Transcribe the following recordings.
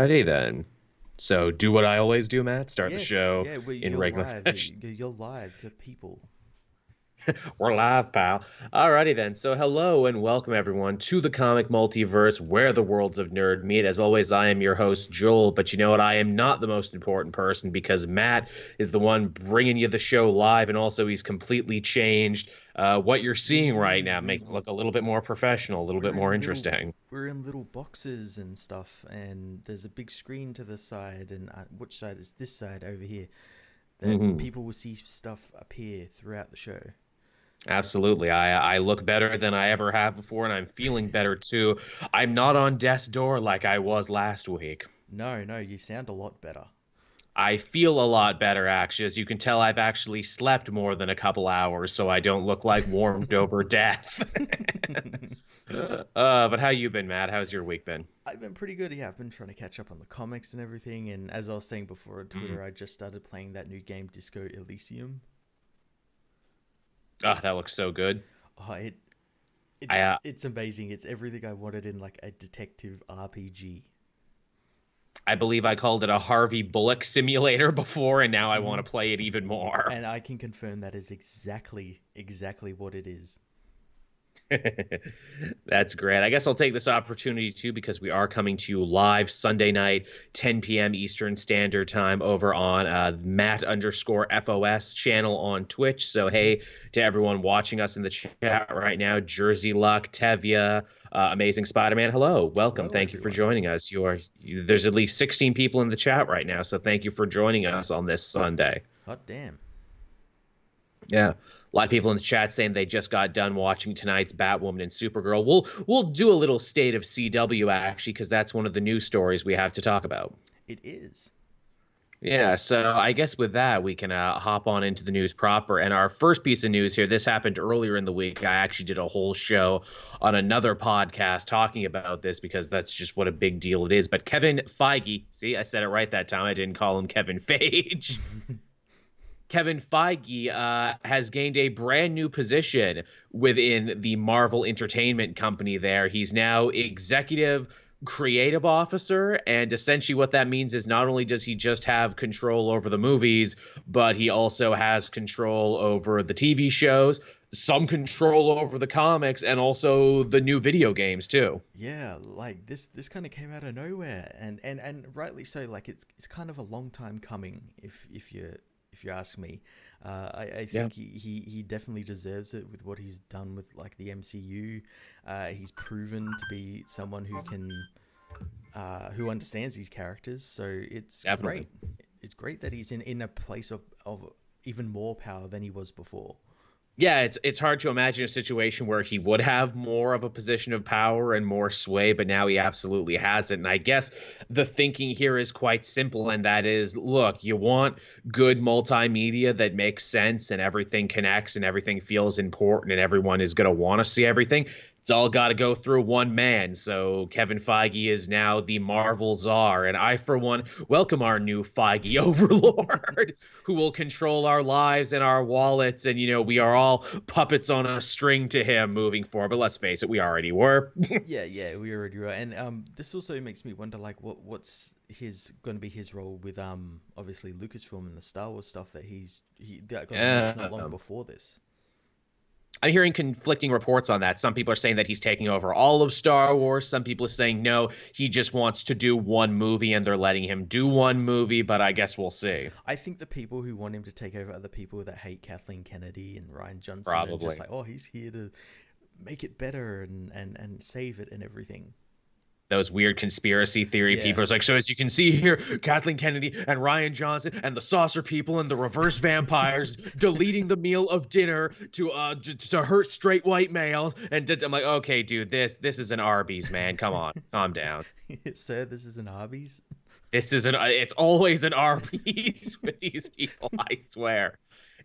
Alrighty then. So do what I always do, Matt. Start the Yes, show yeah, in you're regular live. fashion. You're live to people. We're live, pal. Alrighty then. So hello and welcome everyone to the comic multiverse where the worlds of nerd meet. As always, I am your host, Joel. But you know what? I am not the most important person because Matt is the one bringing you the show live, and also he's completely changed what you're You seeing know, right now, making it look a little bit more professional, a little bit we're more in little interesting. we're in little boxes and stuff, and there's a big screen to the side, and which side is this side over here? That Hmm. people will see stuff appear throughout the show. Absolutely. I look better than I ever have before, and I'm feeling better too. I'm not on death's door like I was last week. No, no, you sound a lot better. I feel a lot better, actually. As you can tell, I've actually slept more than a couple hours, so I don't look like warmed over death. But how you been, Matt? How's your week been? I've been pretty good. Yeah, I've been trying to catch up on the comics and everything. And as I was saying before on Mm. Twitter, I just started playing that new game, Disco Elysium. Oh, that looks so good. Oh, I uh, it's amazing. It's everything I wanted in like a detective RPG. I believe I called it a Harvey Bullock simulator before, and now I Hmm. want to play it even more. And I can confirm that is exactly what it is. That's great. I guess I'll take this opportunity too because we are coming to you live Sunday night, 10 p.m. Eastern Standard Time over on Matt underscore FOS channel on Twitch. So, Hmm. hey, to everyone watching us in the chat right now, Jersey Luck, Tevya, Amazing Spider-Man, hello, welcome. Hello, Thank you for everyone. joining us. There's at least 16 people in the chat right now, so thank you for joining us on this Sunday. Hot damn. Yeah. A lot of people in the chat saying they just got done watching tonight's Batwoman and Supergirl. We'll do a little state of CW actually, because that's one of the news stories we have to talk about. It is. Yeah, so I guess with that we can hop on into the news proper. And our first piece of news here, this happened earlier in the week. I actually did a whole show on another podcast talking about this because that's just what a big deal it is. But Kevin Feige, see, I said it right that time. I didn't call him Kevin Feige. Kevin Feige has gained a brand new position within the Marvel Entertainment Company there. He's now executive creative officer, and essentially what that means is not only does he just have control over the movies, but he also has control over the TV shows, some control over the comics, and also the new video games too. Yeah, like this kind of came out of nowhere, and rightly so. Like it's kind of a long time coming, if you ask me. I Yeah, think he definitely deserves it with what he's done with like the MCU. He's proven to be someone who understands these characters. So it's definitely. great. It's great that he's in a place of even more power than he was before. Yeah, it's hard to imagine a situation where he would have more of a position of power and more sway, but now he absolutely has it. And I guess the thinking here is quite simple, and that is, look, you want good multimedia that makes sense and everything connects and everything feels important and everyone is going to want to see everything. It's all got to go through one man. So Kevin Feige is now the Marvel czar, and I, for one, welcome our new Feige overlord who will control our lives and our wallets. And, we are all puppets on a string to him moving forward. But let's face it, we already were. Yeah, yeah, we already were, and this also makes me wonder, like, what's his going to be his role with obviously Lucasfilm and the Star Wars stuff that he that got announced not long Um, before this. I'm hearing conflicting reports on that. Some people are saying that he's taking over all of Star Wars. Some people are saying no, he just wants to do one movie and they're letting him do one movie, but I guess we'll see. I think the people who want him to take over are the people that hate Kathleen Kennedy and Ryan Johnson and just Probably. like, oh, he's here to make it better and save it and everything. Those weird conspiracy theory Yeah, people is like, so as you can see here, Kathleen Kennedy and Ryan Johnson and the saucer people and the reverse vampires deleting the meal of dinner to hurt straight white males. And I'm like, okay, dude, this is an Arby's, man. Come on, calm down. sir, this is an Arby's. It's always an Arby's with these people, I swear.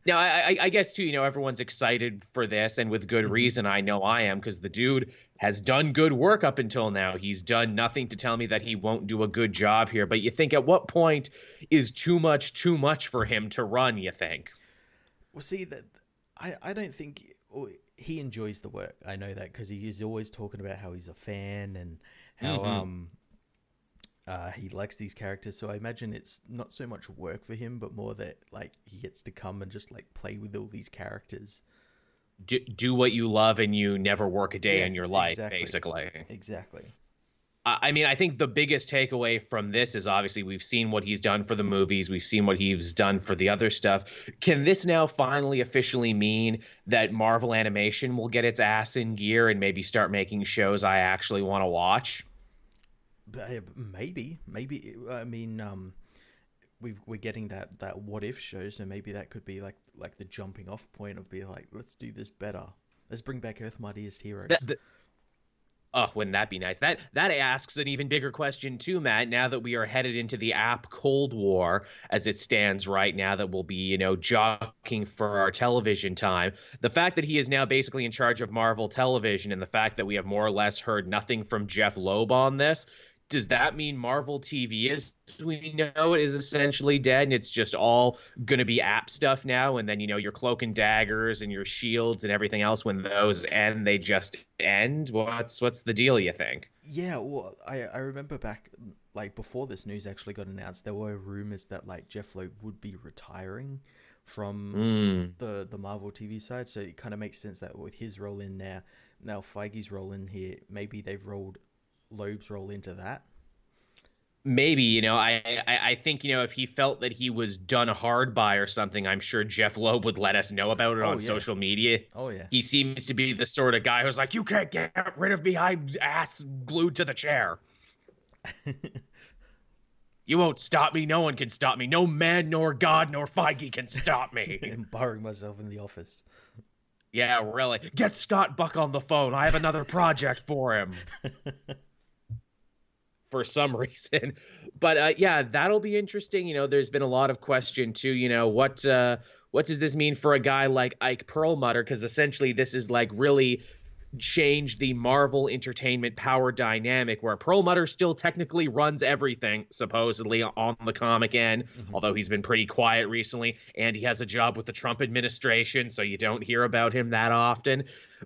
Now, I guess too, everyone's excited for this, and with good Hmm. reason. I know I am, because the dude has done good work up until now. He's done nothing to tell me that he won't do a good job here. But you think, at what point is too much for him to run? You think? Well, see that I don't think he enjoys the work. I know that because he is always talking about how he's a fan and how Hmm. He likes these characters, so I imagine it's not so much work for him, but more that like he gets to come and just like play with all these characters. Do what you love and you never work a day Yeah, in your life, exactly, basically. exactly. I mean, I think the biggest takeaway from this is obviously we've seen what he's done for the movies, we've seen what he's done for the other stuff. Can this now finally officially mean that Marvel Animation will get its ass in gear and maybe start making shows I actually want to watch? But maybe. I mean, we're getting that what if show, so maybe that could be like the jumping off point of being like, let's do this better. Let's bring back Earth Mightiest That, Heroes. that Oh, wouldn't that be nice? That asks an even bigger question too, Matt. Now that we are headed into the app Cold War as it stands right now, that we'll be, jockeying for our television time. The fact that he is now basically in charge of Marvel Television, and the fact that we have more or less heard nothing from Jeff Loeb on this, does that mean Marvel TV, as we know it, is essentially dead, and it's just all going to be app stuff now? And then, your Cloak and Daggers and your Shields and everything else, when those end, they just end? What's the deal, you think? Yeah, well, I remember back like before this news actually got announced, there were rumors that like Jeff Loeb would be retiring from Hmm. the Marvel TV side, so it kind of makes sense that with his role in there, now Feige's role in here, maybe they've rolled Loeb's role into that. Maybe, I think, if he felt that he was done hard by or something, I'm sure Jeff Loeb would let us know about it Oh on yeah, social media. oh yeah. He seems to be the sort of guy who's like, you can't get rid of me. I'm ass glued to the chair. You won't stop me. No one can stop me. No man, nor God, nor Feige can stop me. And borrowing myself in the office. Yeah, really. Get Scott Buck on the phone. I have another project for him for some reason. But yeah, that'll be interesting. There's been a lot of question too. What does this mean for a guy like Ike Perlmutter? Because essentially, this is like really changed the Marvel Entertainment power dynamic, where Perlmutter still technically runs everything, supposedly, on the comic end, Hmm. although he's been pretty quiet recently, and he has a job with the Trump administration, so you don't hear about him that often.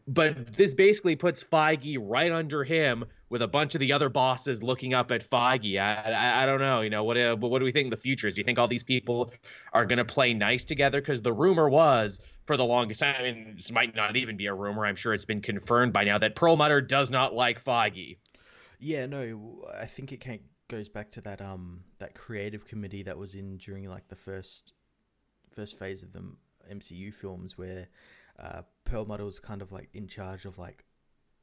But this basically puts Feige right under him, with a bunch of the other bosses looking up at Feige. I don't know. What do we think in the future is? Do you think all these people are going to play nice together? Because the rumor was, for the longest time, I mean, this might not even be a rumor, I'm sure it's been confirmed by now, that Perlmutter does not like Feige. Yeah, no, I think it goes back to that creative committee that was in during like the first phase of the MCU films, where Perlmutter was kind of like in charge of like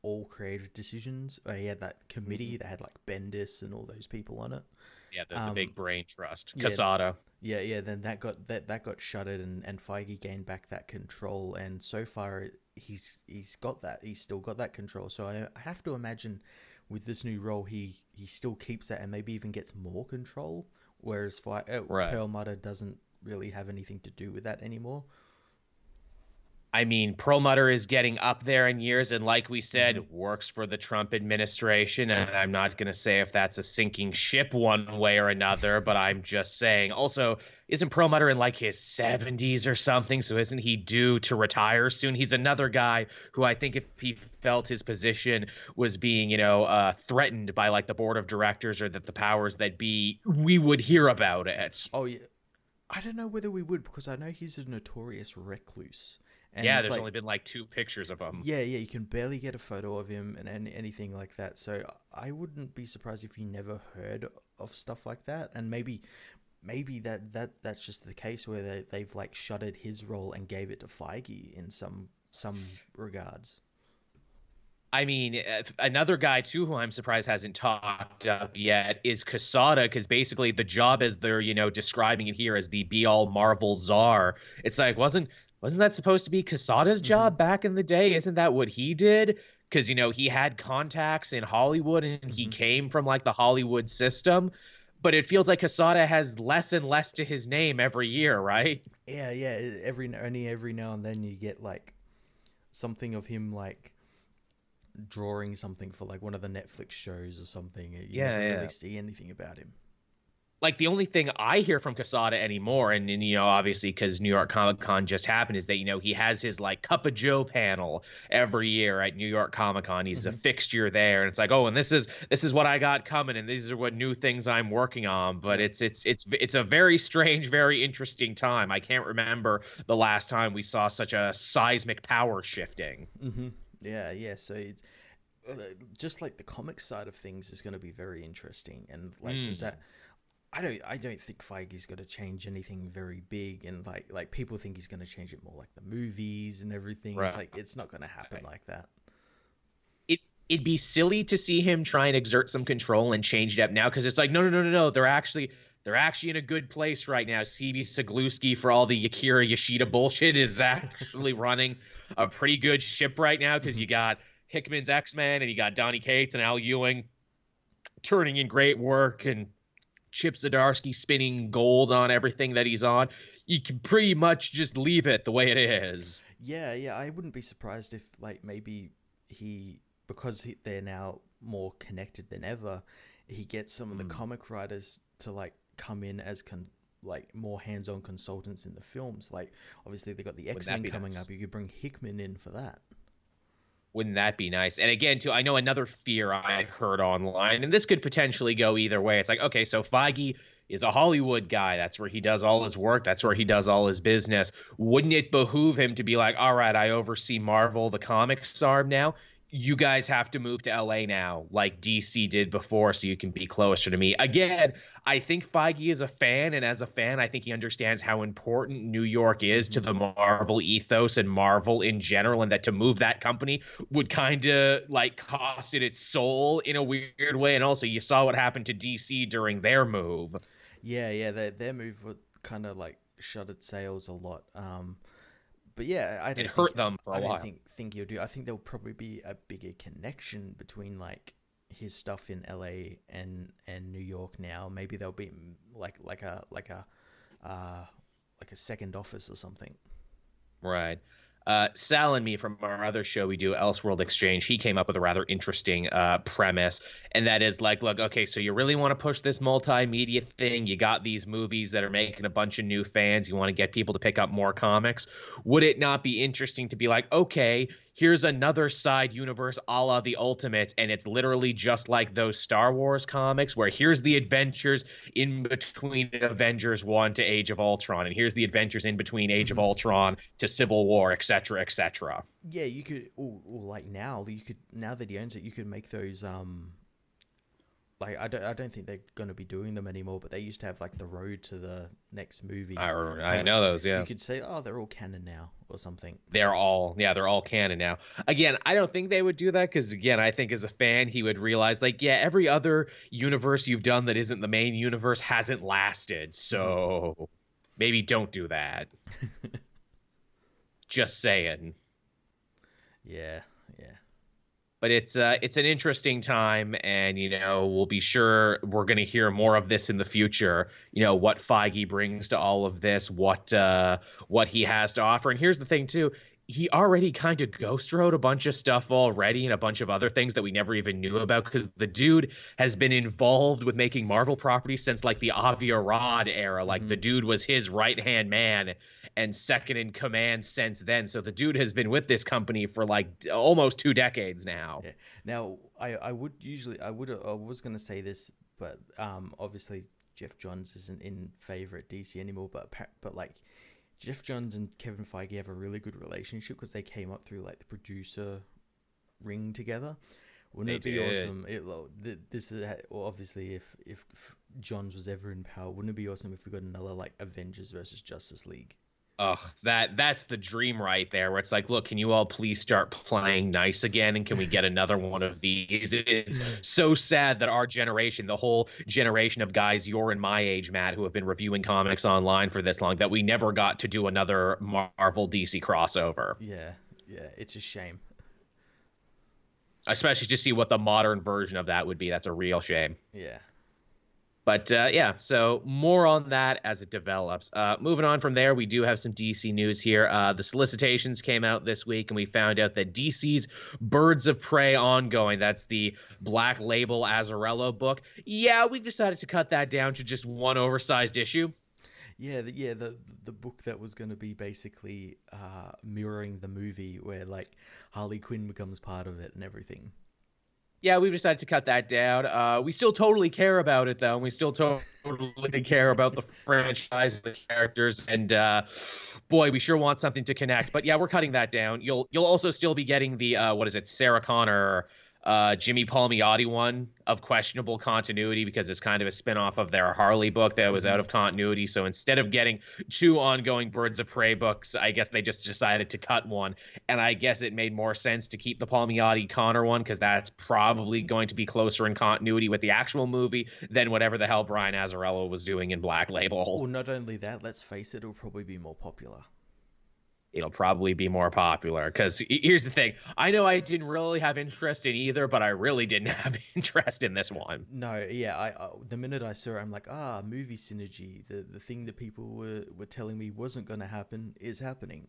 all creative decisions. He had that committee that had like Bendis and all those people on it. Yeah, the Um, big brain trust. yeah, Casada. yeah. Then that got shuttered, and Feige gained back that control. And so far, he's got that. He's still got that control. So I have to imagine, with this new role, he still keeps that and maybe even gets more control. Whereas Right. Perlmutter doesn't really have anything to do with that anymore. I mean, Perlmutter is getting up there in years, and like we Hmm. said, works for the Trump administration. And I'm not going to say if that's a sinking ship one way or another, but I'm just saying. Also, isn't Perlmutter in like his 70s or something? So isn't he due to retire soon? He's another guy who I think if he felt his position was being, threatened by like the board of directors or that the powers that be, we would hear about it. Oh yeah, I don't know whether we would, because I know he's a notorious recluse, and Yeah, it's there's like, only been like two pictures of him. yeah, you can barely get a photo of him and anything like that. So I wouldn't be surprised if you never heard of stuff like that. And maybe that's just the case where they've like shuttered his role and gave it to Feige in some regards. I mean, another guy too who I'm surprised hasn't talked up yet is Casada, because basically the job, as they're describing it here, as the be all Marvel czar. It's like, wasn't that supposed to be Casada's Hmm. job back in the day? Isn't that what he did? Because he had contacts in Hollywood and he Hmm. came from like the Hollywood system. But it feels like Casada has less and less to his name every year, right? Yeah, yeah. Every now and then you get like something of him like drawing something for like one of the Netflix shows or something. You Yeah, never really yeah. see anything about him. like the only thing I hear from Casada anymore, and you know, obviously because New York Comic Con just happened, is that you know he has his like Cup of Joe panel every year at New York Comic Con. He's a Hmm. fixture there, and it's like, oh, and this is what I got coming, and these are what new things I'm working on. But Yep. it's a very strange, very interesting time. I can't remember the last time we saw such a seismic power shifting. Hmm. Yeah, yeah. So it's, just like the comic side of things is going to be very interesting, and like, does Mm, that? I don't think Feige's going to change anything very big, and like people think he's going to change it more like the movies and everything. It's right. like it's not going to happen like that. it it'd be silly to see him try and exert some control and change it up now because it's like no, they're actually in a good place right now. CB Sagluski, for all the Akira Yoshida bullshit, is actually running a pretty good ship right now because Hmm. you got Hickman's X-Men and you got Donny Cates and Al Ewing turning in great work and Chip Zdarsky spinning gold on everything that he's on. You can pretty much just leave it the way it is. Yeah, yeah. I wouldn't be surprised if like maybe he because they're now more connected than ever. He gets some of the Hmm. comic writers to like come in as like more hands-on consultants in the films. Like obviously they got the Wouldn't that X-Men be coming up. nice? You could bring Hickman in for that. Wouldn't that be nice? And again, too, I know another fear I heard online, and this could potentially go either way. It's like, okay, so Feige is a Hollywood guy. That's where he does all his work. That's where he Hmm. does all his business. Wouldn't it behoove him to be like, all right, I oversee Marvel, the comics arm now. You guys have to move to LA now, like DC did before, so you can be closer to me. Again, I think Feige is a fan, and as a fan, I think he understands how important New York is to Hmm. the Marvel ethos and Marvel in general, and that to move that company would kind of like cost it its soul in a weird way. And also, you saw what happened to DC during their move. Yeah, yeah. Their move would kind of like shuttered sales a lot. But yeah, It hurt them for a I don't while. think he'll do. I think there'll probably be a bigger connection between like his stuff in LA and New York now. Maybe there'll be uh like a second office or something. Right. Sal and me from our other show we do, Elseworld Exchange, he came up with a rather interesting premise, and that is like, look, okay, so you really want to push this multimedia thing. You got these movies that are making a bunch of new fans. You want to get people to pick up more comics. Would it not be interesting to be like, okay, here's another side universe a la the Ultimates, and it's literally just like those Star Wars comics, where here's the adventures in between Avengers 1 to Age of Ultron, and here's the adventures in between Age of Hmm. Ultron to Civil War, etc., etc. Yeah, you could. Or like now, you could now that he owns it, you could make those like I don't think they're going to be doing them anymore, but they used to have like the road to the next movie I know comics. those, You yeah. could say, oh, they're all canon now or something. They're all canon now. Again, I don't think they would do that because again, I think as a fan, he would realize like, yeah, every other universe you've done that isn't the main universe hasn't lasted. Hmm. So maybe don't do that. Just saying. Yeah, yeah. But it's an interesting time, and you know we'll be sure we're going to hear more of this in the future. You know what Feige brings to all of this, what he has to offer. And here's the thing too. He already kind of ghost wrote a bunch of stuff already and a bunch of other things that we never even knew about because the dude has been involved with making Marvel properties since like the Avi Arad era. Like Hmm. the dude was his right hand man and second in command since then. So the dude has been with this company for like almost 2 decades now. Yeah. Now, I would usually I was gonna say this, but obviously Jeff Johns isn't in favor at DC anymore. But like Jeff Johns and Kevin Feige have a really good relationship because they came up through like the producer ring together. Wouldn't They it be did. awesome? This is well, obviously if Johns was ever in power, wouldn't it be awesome if we got another like Avengers versus Justice League? Ugh, that's the dream right there, where it's like, look, can you all please start playing nice again, and can we get another one of these? It's so sad that our generation, the whole generation of guys your and my age, Matt, who have been reviewing comics online for this long, that we never got to do another Marvel DC crossover, Yeah, yeah, it's a shame. especially to see what the modern version of that would be. That's a real shame. Yeah. But yeah, so more on that as it develops. Moving on from there, we do have some DC news here. The solicitations came out this week, and we found out that DC's Birds of Prey ongoing, that's the Black Label Azzarello book. Yeah, we've decided to cut that down to just one oversized issue. The book that was going to be basically mirroring the movie where like Harley Quinn becomes part of it and everything. Yeah, we've decided to cut that down. We still totally care about it, though, and we still totally care about the franchise, the characters, and boy, we sure want something to connect. But yeah, we're cutting that down. You'll also still be getting the what is it, Sarah Connor, Jimmy Palmiotti one of questionable continuity because it's kind of a spin-off of their Harley book that was out of continuity. So instead of getting two ongoing Birds of Prey books, I guess they just decided to cut one. And I guess it made more sense to keep the Palmiotti Connor one because that's probably going to be closer in continuity with the actual movie than whatever the hell Brian Azzarello was doing in Black Label. Well, not only that, let's face it, it'll probably be more popular. It'll probably be more popular because here's the thing. I know I didn't really have interest in either, but I really didn't have interest in this one. No, yeah, the minute I saw it, I'm like, movie synergy. The thing that people were telling me wasn't going to happen is happening.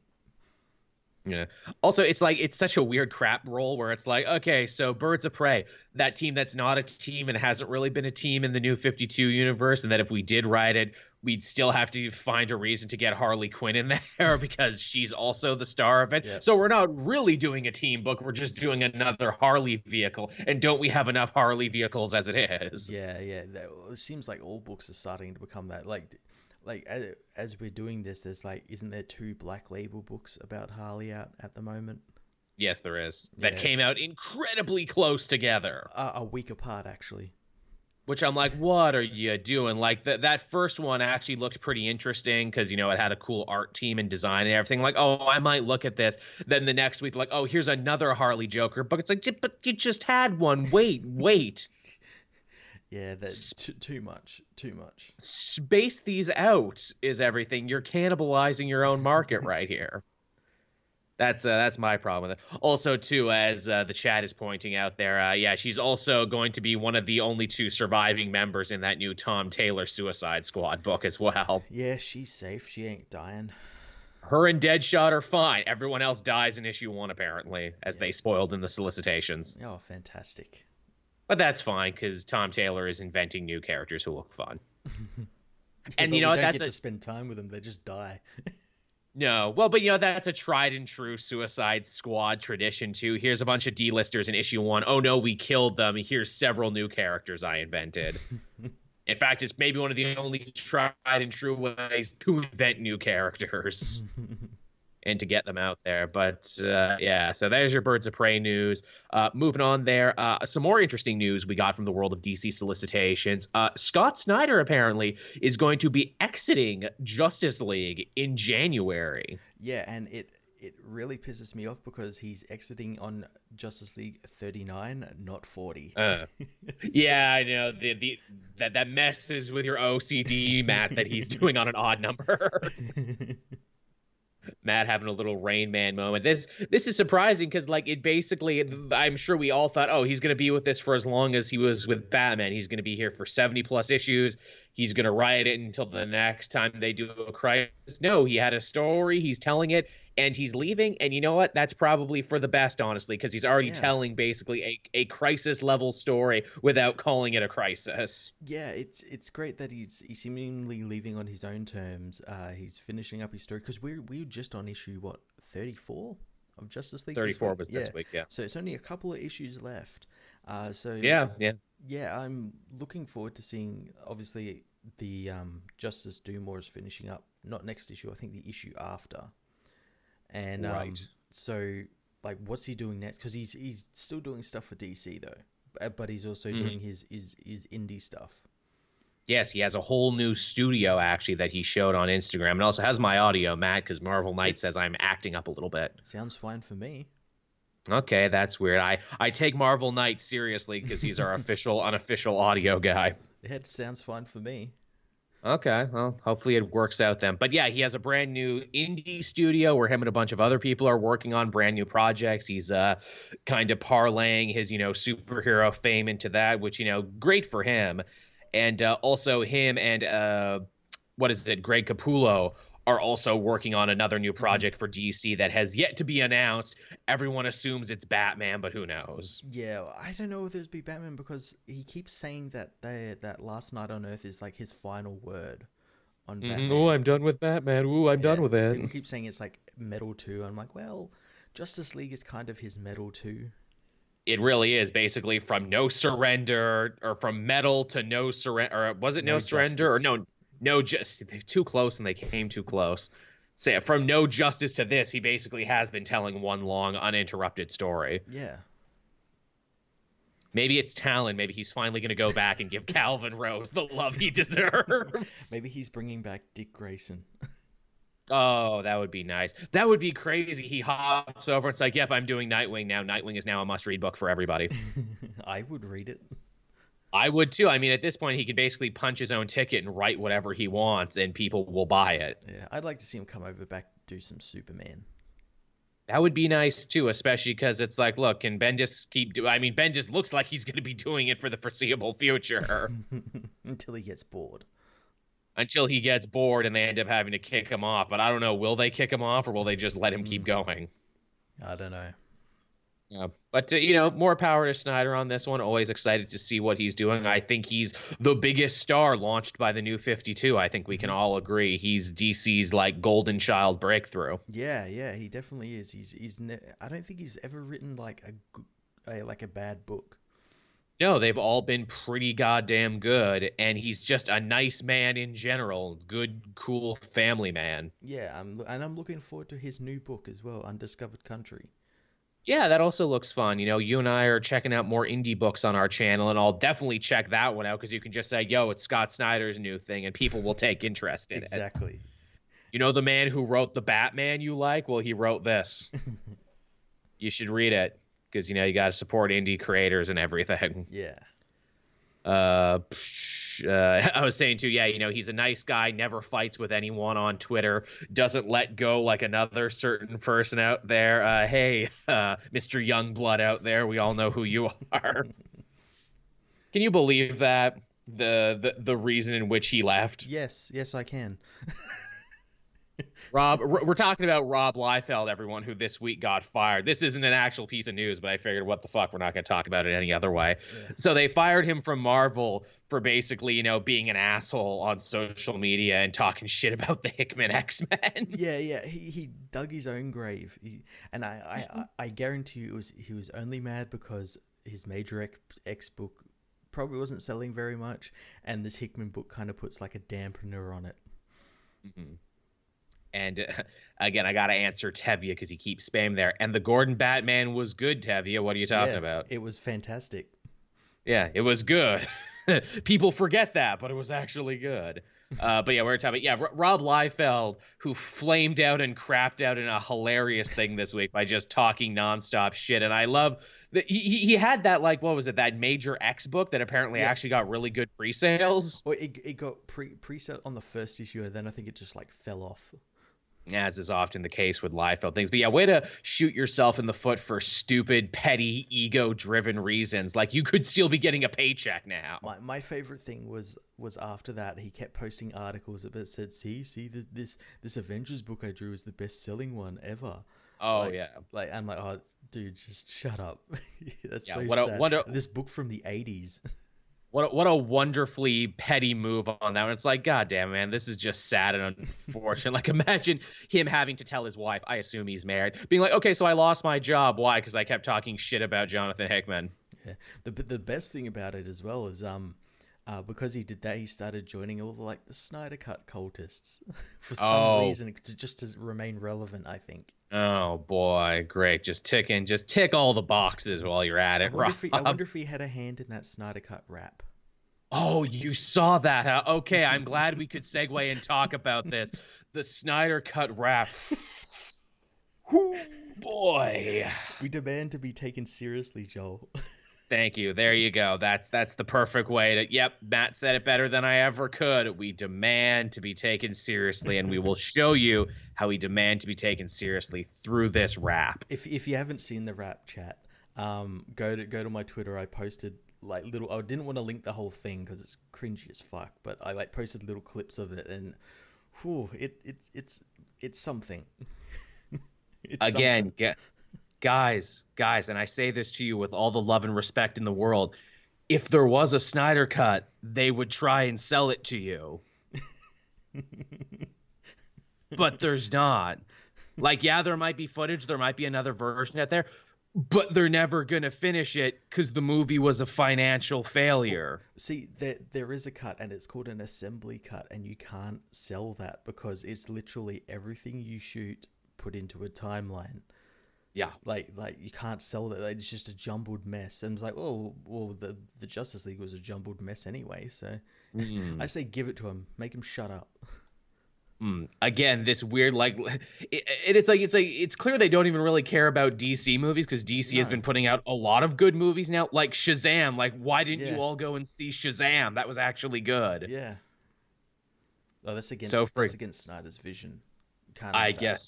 Yeah. Also, it's like it's such a weird crap role where it's like, okay, so Birds of Prey, that team that's not a team and hasn't really been a team in the New 52 universe, and that if we did write it, we'd still have to find a reason to get Harley Quinn in there because she's also the star of it. Yep. So we're not really doing a team book. We're just doing another Harley vehicle. And don't we have enough Harley vehicles as it is? Yeah. It seems like all books are starting to become that. Like as we're doing this, there's like, isn't there 2 Black Label books about Harley out at the moment? Yes, there is. That came out incredibly close together. A week apart, actually. Which I'm like, what are you doing? Like that first one actually looked pretty interesting because, it had a cool art team and design and everything. Like, oh, I might look at this. Then the next week, like, oh, here's another Harley Joker. But it's like, but you just had one. Wait. Yeah, that's too much. Space these out is everything. You're cannibalizing your own market right here. That's my problem with it. Also, too, as the chat is pointing out there, she's also going to be one of the only 2 surviving members in that new Tom Taylor Suicide Squad book as well. Yeah, she's safe. She ain't dying. Her and Deadshot are fine. Everyone else dies in issue 1, apparently, as they spoiled in the solicitations. Oh, fantastic. But that's fine, because Tom Taylor is inventing new characters who look fun. And you know, that's get to spend time with them. They just die. No, well, but that's a tried and true Suicide Squad tradition too. Here's a bunch of D-listers in issue 1. Oh no, we killed them. Here's several new characters I invented. In fact, it's maybe one of the only tried and true ways to invent new characters and to get them out there. But so there's your Birds of Prey news. Moving on there, some more interesting news we got from the world of DC solicitations. Scott Snyder apparently is going to be exiting Justice League in January. Yeah, and it really pisses me off because he's exiting on Justice League 39, not 40. Yeah, I know. That messes with your OCD, Matt, that he's doing on an odd number. Matt having a little Rain Man moment. This is surprising because, like, it basically, I'm sure we all thought, oh, he's going to be with this for as long as he was with Batman. He's going to be here for 70 plus issues. He's going to write it until the next time they do a crisis. No, he had a story. He's telling it, and he's leaving. And you know what? That's probably for the best, honestly, because he's already telling basically a crisis level story without calling it a crisis. Yeah, it's great that he's seemingly leaving on his own terms. He's finishing up his story because we were just on issue 34 of Justice League. 34 was this week, yeah. So it's only a couple of issues left. Yeah, I'm looking forward to seeing. Obviously, the Justice Doom War is finishing up. Not next issue, I think the issue after. And so, like, what's he doing next? Because he's still doing stuff for DC though, but he's also doing his indie stuff. Yes, he has a whole new studio actually that he showed on Instagram, and also has my audio, Matt, because Marvel Knight says I'm acting up a little bit. Sounds fine for me. Okay, that's weird. I take Marvel Knight seriously because he's our unofficial audio guy. It sounds fine for me. Okay, well, hopefully it works out then. But yeah, he has a brand new indie studio where him and a bunch of other people are working on brand new projects. He's kind of parlaying his, superhero fame into that, which, great for him. And also him and what is it, Greg Capullo are also working on another new Hmm. project for DC that has yet to be announced. Everyone assumes it's Batman, but who knows? Yeah, I don't know if there's be Batman because he keeps saying that that Last Night on Earth is like his final word on Oh, Batman. I'm done with Batman. Ooh, I'm done Yeah, with it. people keep saying it's like Metal 2. I'm like, well, Justice League is kind of his Metal 2. It really is basically from no surrender, or from metal to no surrender, or was it no No surrender, or Justice. no, just too close, and they came too close. So yeah, from no justice to this, he basically has been telling one long uninterrupted story. Yeah. Maybe it's talent. Maybe he's finally going to go back and give Calvin Rose the love he deserves. Maybe he's bringing back Dick Grayson. Oh, that would be nice. That would be crazy. He hops over and it's like, yep, I'm doing Nightwing now. Nightwing is now a must read book for everybody. I would read it. I would too. I mean, at this point, he can basically punch his own ticket and write whatever he wants, and people will buy it. Yeah, I'd like to see him come over back do some Superman. That would be nice too, especially because it's like, look, can Ben just keep doing? I mean, Ben just looks like he's going to be doing it for the foreseeable future Until he gets bored. until he gets bored and they end up having to kick him off. But I don't know, will they kick him off or will they just let him keep Mm, going? I don't know. Yeah. But you know, more power to Snyder on this one. Always excited to see what he's doing. I think he's the biggest star launched by the New 52. I think we can Hmm. all agree he's DC's like golden child breakthrough. Yeah, yeah, he definitely is. I don't think he's ever written like like a bad book. No, they've all been pretty goddamn good, and he's just a nice man in general. Good, cool family man. Yeah, I'm looking forward to his new book as well, Undiscovered Country. Yeah, that also looks fun. You know, you and I are checking out more indie books on our channel, and I'll definitely check that one out because you can just say, yo, it's Scott Snyder's new thing, and people will take interest in it. Exactly. You know, the man who wrote the Batman you like? Well, he wrote this. You should read it because, you know, you got to support indie creators and everything. Yeah. I was saying too, yeah, you know, he's a nice guy, never fights with anyone on Twitter, doesn't let go like another certain person out there. Hey, Mr. Youngblood out there, we all know who you are. Can you believe that? The reason in which he left. Yes, yes, I can. We're talking about Rob Liefeld, everyone, who this week got fired. This isn't an actual piece of news, but I figured, what the fuck, we're not going to talk about it any other way. Yeah. So they fired him from Marvel for basically, you know, being an asshole on social media and talking shit about the Hickman X-Men. Yeah, yeah. He dug his own grave. And I guarantee you he was only mad because his major X book probably wasn't selling very much, and this Hickman book kind of puts like a dampener on it. Mhm. And again, I got to answer Tevye because he keeps spamming there. And the Gordon Batman was good, Tevye. What are you talking Yeah, about? it was fantastic. Yeah, it was good. People forget that, but it was actually good. But yeah, we're talking about, yeah, Rob Liefeld, who flamed out and crapped out in a hilarious thing this week by just talking nonstop shit. And I love that he had that, like, what was it, that Major X book that apparently Yeah. actually got really good pre-sales. Well, it got pre-set on the first issue, and then I think it just like fell off. As is often the case with Liefeld things. But yeah, way to shoot yourself in the foot for stupid, petty, ego-driven reasons. Like, you could still be getting a paycheck now. My favorite thing was after that he kept posting articles that said, see this Avengers book I drew is the best selling one ever. Oh Like yeah. like I'm like, oh dude, just shut up. That's Yeah, so what sad. a This book from the 80s. what a wonderfully petty move on that one. It's like, God damn, man, this is just sad and unfortunate. Like, imagine him having to tell his wife, I assume he's married, being like, okay, so I lost my job. Why? Because I kept talking shit about Jonathan Hickman. Yeah. The best thing about it as well is because he did that, he started joining all the like the Snyder Cut cultists for some Oh, reason just to remain relevant, I think. oh boy, great. Just tick all the boxes while you're at it, Rob. I wonder if he had a hand in that Snyder Cut rap. Oh, you saw that, huh? Okay, I'm glad we could segue and talk about this. The Snyder Cut rap. Whoo, boy. We demand to be taken seriously, Joel. Thank you. There you go. That's the perfect way to. Yep, Matt said it better than I ever could. We demand to be taken seriously, and we will show you how we demand to be taken seriously through this rap. If you haven't seen the rap chat, go to my Twitter. I posted like little. I didn't want to link the whole thing because it's cringy as fuck, but I like posted little clips of it, and whew, it's something. It's something. Again, guys, and I say this to you with all the love and respect in the world. If there was a Snyder cut, they would try and sell it to you. But there's not. Like, yeah, there might be footage, there might be another version out there, but they're never going to finish it because the movie was a financial failure. See, there is a cut, and it's called an assembly cut, and you can't sell that because it's literally everything you shoot put into a timeline. Yeah. Like you can't sell that. Like, it's just a jumbled mess. And it's like, oh, well, the Justice League was a jumbled mess anyway. So I say give it to him. Make him shut up. Again, this weird it's clear they don't even really care about DC movies because DC has been putting out a lot of good movies now, like Shazam. Like, why didn't you all go and see Shazam? That was actually good. Yeah. Oh, that's against Snyder's vision. Can't I guess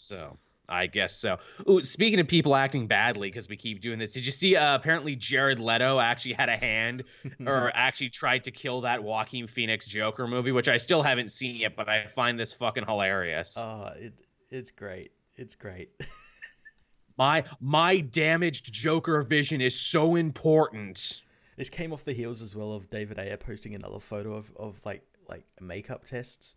so. Ooh, speaking of people acting badly, because we keep doing this, did you see apparently Jared Leto actually had a hand or actually tried to kill that Joaquin Phoenix Joker movie, which I still haven't seen yet, but I find this fucking hilarious. It's great. It's great. My damaged Joker vision is so important. This came off the heels as well of David Ayer posting another photo of like makeup tests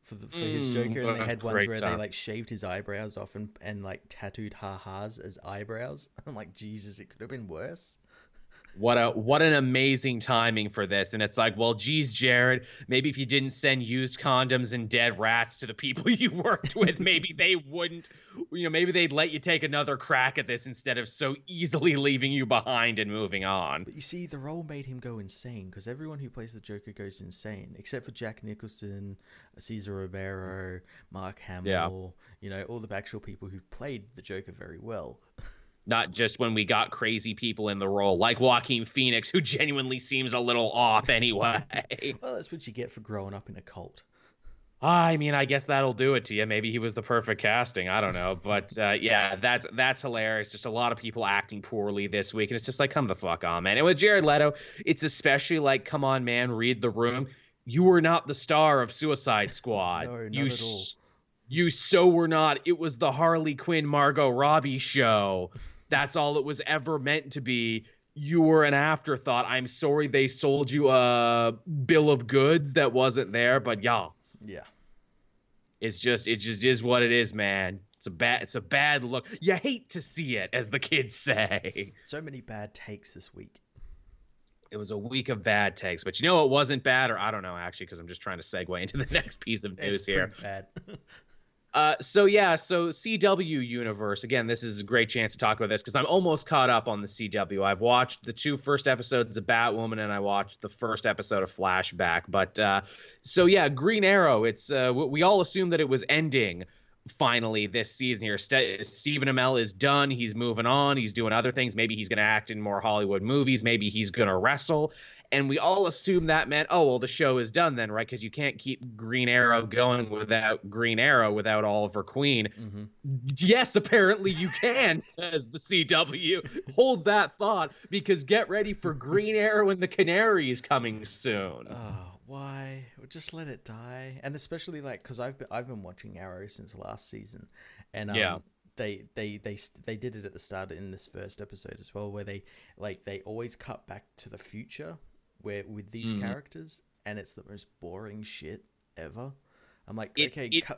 for his Joker, and they had ones where they like shaved his eyebrows off and like tattooed ha-has as eyebrows. I'm like, Jesus, it could have been worse. What an amazing timing for this. And it's like, well, geez, Jared, maybe if you didn't send used condoms and dead rats to the people you worked with, maybe they wouldn't, maybe they'd let you take another crack at this instead of so easily leaving you behind and moving on. But you see, the role made him go insane because everyone who plays the Joker goes insane, except for Jack Nicholson, Cesar Romero, Mark Hamill, all the actual people who've played the Joker very well. Not just when we got crazy people in the role, like Joaquin Phoenix, who genuinely seems a little off anyway. Well, that's what you get for growing up in a cult. I mean, I guess that'll do it to you. Maybe he was the perfect casting. I don't know. But yeah, that's hilarious. Just a lot of people acting poorly this week. And it's just like, come the fuck on, man. And with Jared Leto, it's especially like, come on, man, read the room. You were not the star of Suicide Squad. No, not at all. You so were not. It was the Harley Quinn Margot Robbie show. That's all it was ever meant to be. You were an afterthought. I'm sorry they sold you a bill of goods that wasn't there, but yeah. It just is what it is, man. It's a bad look. You hate to see it, as the kids say. So many bad takes this week. It was a week of bad takes, but it wasn't bad, or I don't know actually, because I'm just trying to segue into the next piece of news here. Bad. So CW universe, again, this is a great chance to talk about this because I'm almost caught up on the CW. I've watched the 2 first episodes of Batwoman and I watched the first episode of Flashback. But Green Arrow, it's we all assumed that it was ending finally this season here. Stephen Amell is done. He's moving on. He's doing other things. Maybe he's going to act in more Hollywood movies. Maybe he's going to wrestle. And we all assume that meant, oh, well, the show is done then, right? Because you can't keep Green Arrow going without Green Arrow, without Oliver Queen. Mm-hmm. Yes, apparently you can, says the CW. Hold that thought, because get ready for Green Arrow and the Canaries coming soon. Oh, why? Just let it die. And especially because I've been watching Arrow since last season, and They did it at the start in this first episode as well, where they always cut back to the future with these characters, and it's the most boring shit ever. I'm like,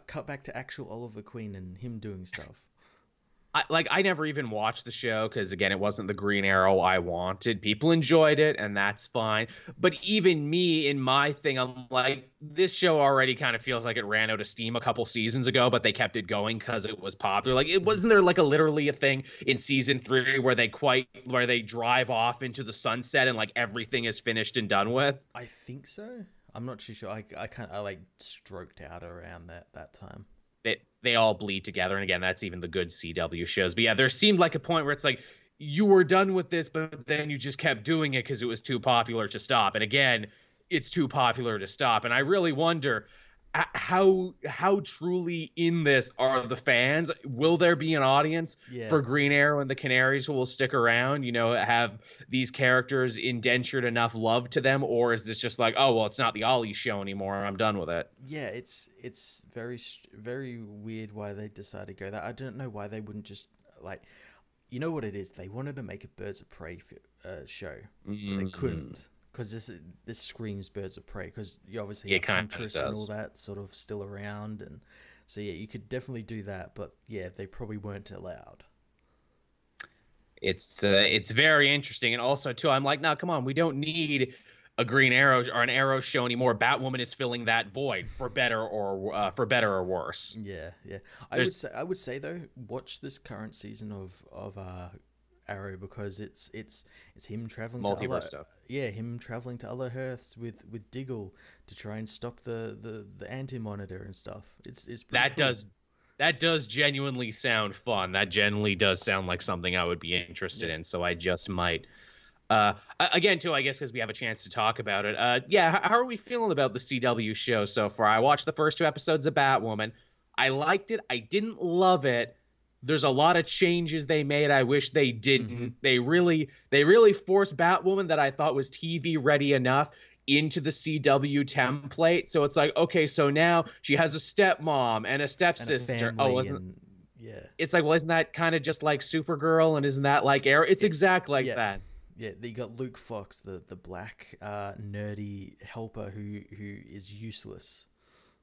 cut back to actual Oliver Queen and him doing stuff. I never even watched the show because, again, it wasn't the Green Arrow I wanted. People enjoyed it, and that's fine. But even me, in my thing, I'm like, this show already kind of feels like it ran out of steam a couple seasons ago, but they kept it going because it was popular. Like, it wasn't there literally a thing in season 3 where they drive off into the sunset and everything is finished and done with? I think so. I'm not too sure. I stroked out around that time. They all bleed together, and again, that's even the good CW shows. But yeah, there seemed like a point where it's like you were done with this, but then you just kept doing it because it was too popular to stop. And again, it's too popular to stop. And I really wonder, how truly in this are the fans? Will there be an audience Yeah. for Green Arrow and the Canaries who will stick around? Have these characters indentured enough love to them, or is this just like, oh well, it's not the Ollie show anymore, I'm done with it? Yeah, it's very weird why they decided to go that. I don't know why they wouldn't just like, you know what it is. They wanted to make a Birds of Prey show, but they Mm, couldn't because this screams Birds of Prey because you obviously it have kind of Huntress and all does. that sort of still around, and so yeah, you could definitely do that. But yeah, they probably weren't allowed. It's very interesting, and also too, I'm like, no, come on, we don't need a Green Arrow or an Arrow show anymore. Batwoman is filling that void for better or worse. Yeah, yeah. There's I would say though, watch this current season of Arrow because it's him traveling to multiverse other stuff. him traveling to other Earths with Diggle to try and stop the anti monitor and stuff. It's pretty That cool. does that does genuinely sound fun. That genuinely does sound like something I would be interested Yeah. in. So I just might. Again, too, I guess because we have a chance to talk about it. Yeah, how are we feeling about the CW show so far? I watched the first two episodes of Batwoman. I liked it. I didn't love it. There's a lot of changes they made. I wish they Mm-hmm. didn't. They really forced Batwoman that I thought was TV ready enough into the CW template. So it's like, okay, so now she has a stepmom and a And a stepsister. Oh, family wasn't and yeah. it's like, well, isn't that kind of just like Supergirl, and isn't that like Arrow? It's It's exact like yeah. that. Yeah, you got Luke Fox, the black nerdy helper who is useless.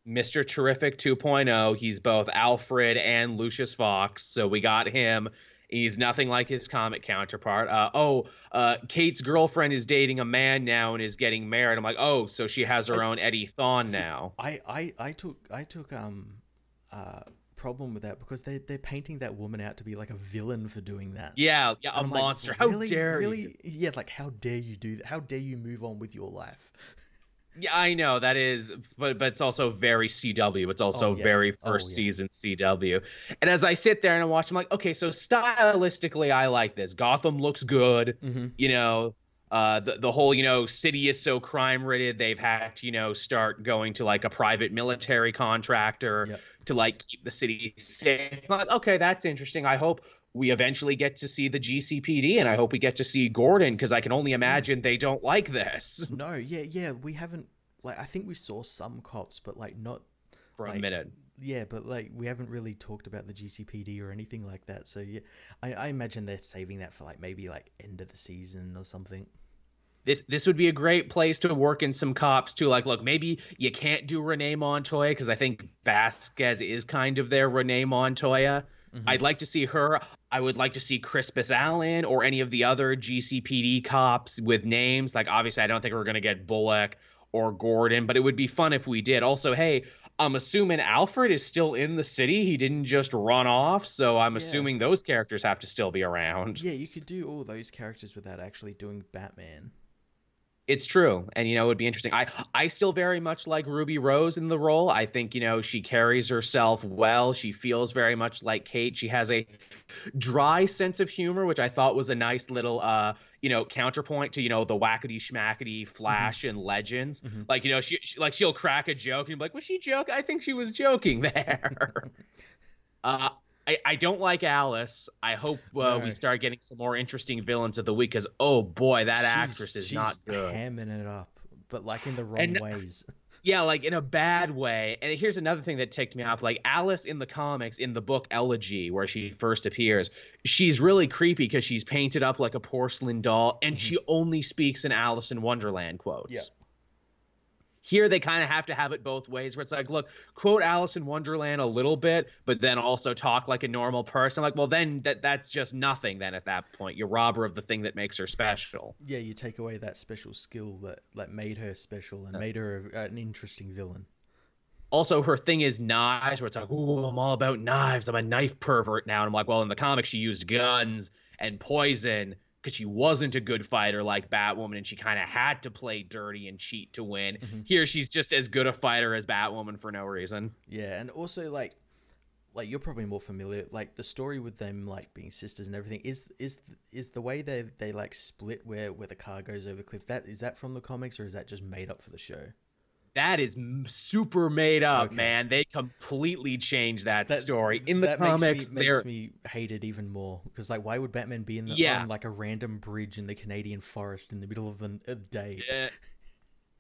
Mr. Terrific 2.0. He's both Alfred and Lucius Fox, so we got him. He's nothing like his comic counterpart. Kate's girlfriend is dating a man now and is getting married. I'm like, oh, so she has I her own Eddie Thawne see. now. I took uh problem with that because they're painting that woman out to be like a villain for doing that, Yeah, yeah, a and I'm like, monster. How really, dare you? really, yeah, like how dare you do that? How dare you move on with your life? Yeah, I know that is, but it's also very CW. It's Oh also yeah, very oh first yeah. season CW. And as I sit there and I watch, I'm like, okay, so stylistically, I like this. Gotham looks good. Mm-hmm. You know, the whole city is so crime ridden. They've had to start going to like a private military contractor Yep. to like keep the city safe. I'm like, okay, that's interesting. I hope we eventually get to see the GCPD, and I hope we get to see Gordon because I can only Mm. imagine they don't like this No, yeah, yeah. We haven't like I think we saw some cops, but like not for a like minute. yeah, but like we haven't really talked about the GCPD or anything like that. So yeah, I imagine they're saving that for like maybe like end of the season or something. This would be a great place to work in some cops too. Like, look, maybe you can't do Renee Montoya because I think Vasquez is kind of their Renee Montoya. Mm-hmm. I'd like to see her. I would like to see Crispus Allen or any of the other GCPD cops with names. Like, obviously, I don't think we're gonna get Bullock or Gordon, but it would be fun if we did. Also, hey, I'm assuming Alfred is still in the city. He didn't just run off, so I'm Yeah, assuming those characters have to still be around. yeah. You could do all those characters without actually doing Batman. It's true, and it would be interesting. I still very much like Ruby Rose in the role. I think she carries herself well. She feels very much like Kate. She has a dry sense of humor, which I thought was a nice little counterpoint to the wackety schmackety Mm-hmm. Flash and Legends. Mm-hmm. Like she'll crack a joke and be like, was she joking? I think she was joking there. Uh, I don't like Alice. I hope we No, start getting some more interesting villains of the week because oh boy, that actress is not she's good. hamming it up, but like in the wrong And ways. yeah, like in a bad way. And here's another thing that ticked me off. Like Alice in the comics, in the book Elegy, where she first appears, she's really creepy because she's painted up like a porcelain doll, and Mm-hmm. she only speaks in Alice in Wonderland Yeah. quotes. Here they kind of have to have it both ways, where it's like, look, quote Alice in Wonderland a little bit, but then also talk like a normal person. Like, well, then that's just nothing. Then at that point, you rob her of the thing that makes her special. Yeah, you take away that special skill that made her special and made her an interesting villain. Also, her thing is knives, where it's like, ooh, I'm all about knives. I'm a knife pervert now. And I'm like, well, in the comics, she used guns and poison because she wasn't a good fighter like Batwoman, and she kind of had to play dirty and cheat to win. Mm-hmm. Here, she's just as good a fighter as Batwoman for no reason. Yeah, and also like you're probably more familiar like the story with them like being sisters and everything is the way they like split where the car goes over the cliff. That is that from the comics or is that just made up for the show? That is super made up, Okay. man. They completely changed that That story. In the that makes me comics, makes they're me hate it even more because like why would Batman be yeah. on like a random bridge in the Canadian forest in the middle of the day? uh,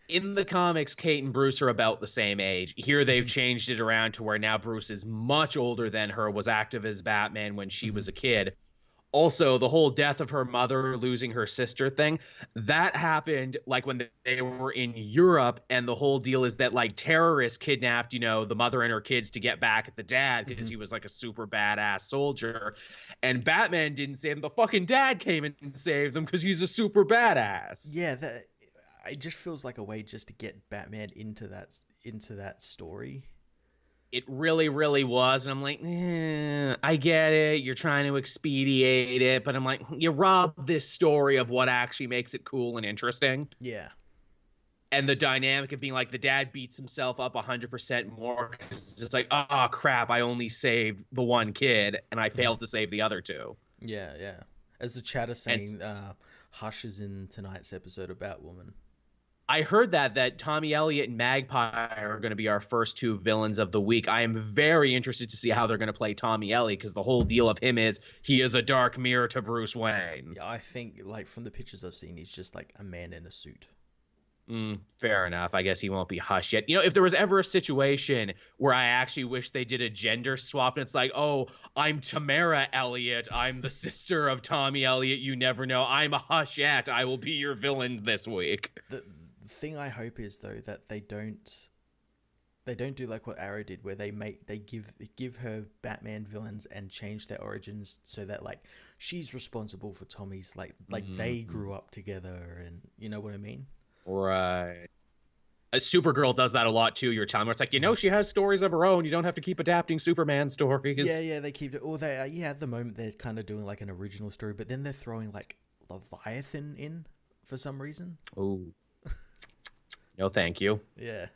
in the comics, Kate and Bruce are about the same age. Here they've Mhm, changed it around to where now Bruce is much older than her, was active as Batman when she mhm. was a kid. Also, the whole death of her mother, losing her sister thing, that happened like when they were in Europe. And the whole deal is that like terrorists kidnapped, the mother and her kids to get back at the dad because Mhm. he was like a super badass soldier. And Batman didn't save them. The fucking dad came in and saved them because he's a super badass. Yeah, that it just feels like a way just to get Batman into that story. It really, really was. And I'm like, I get it. You're trying to expedite it. But I'm like, you rob this story of what actually makes it cool and interesting. Yeah. And the dynamic of being like the dad beats himself up 100% more because it's like, oh crap, I only saved the one kid and I Mhm. failed to save the other two. Yeah, yeah. As the chat is And saying, Hush is in tonight's episode of Batwoman. I heard that Tommy Elliott and Magpie are going to be our first two villains of the week. I am very interested to see how they're going to play Tommy Elliott because the whole deal of him is he is a dark mirror to Bruce Wayne. Yeah, I think like from the pictures I've seen, he's just like a man in a suit. Fair enough. I guess he won't be Hush yet. If there was ever a situation where I actually wish they did a gender swap and it's like, oh, I'm Tamara Elliott. I'm the sister of Tommy Elliott. You never know. I'm a Hushette. I will be your villain this week. The thing I hope is though that they don't do like what Arrow did, where they give her Batman villains and change their origins so that like she's responsible for Tommy's like they Mhm. grew up together, and you know what I mean. Right. Supergirl does that a lot too. You're telling me it's like, Mhm. she has stories of her own. You don't have to keep adapting Superman Yeah, stories. yeah, they keep it. Or they yeah, at the moment they're kind of doing like an original story, but then they're throwing like Leviathan in for some reason. Oh, no, thank you. Yeah.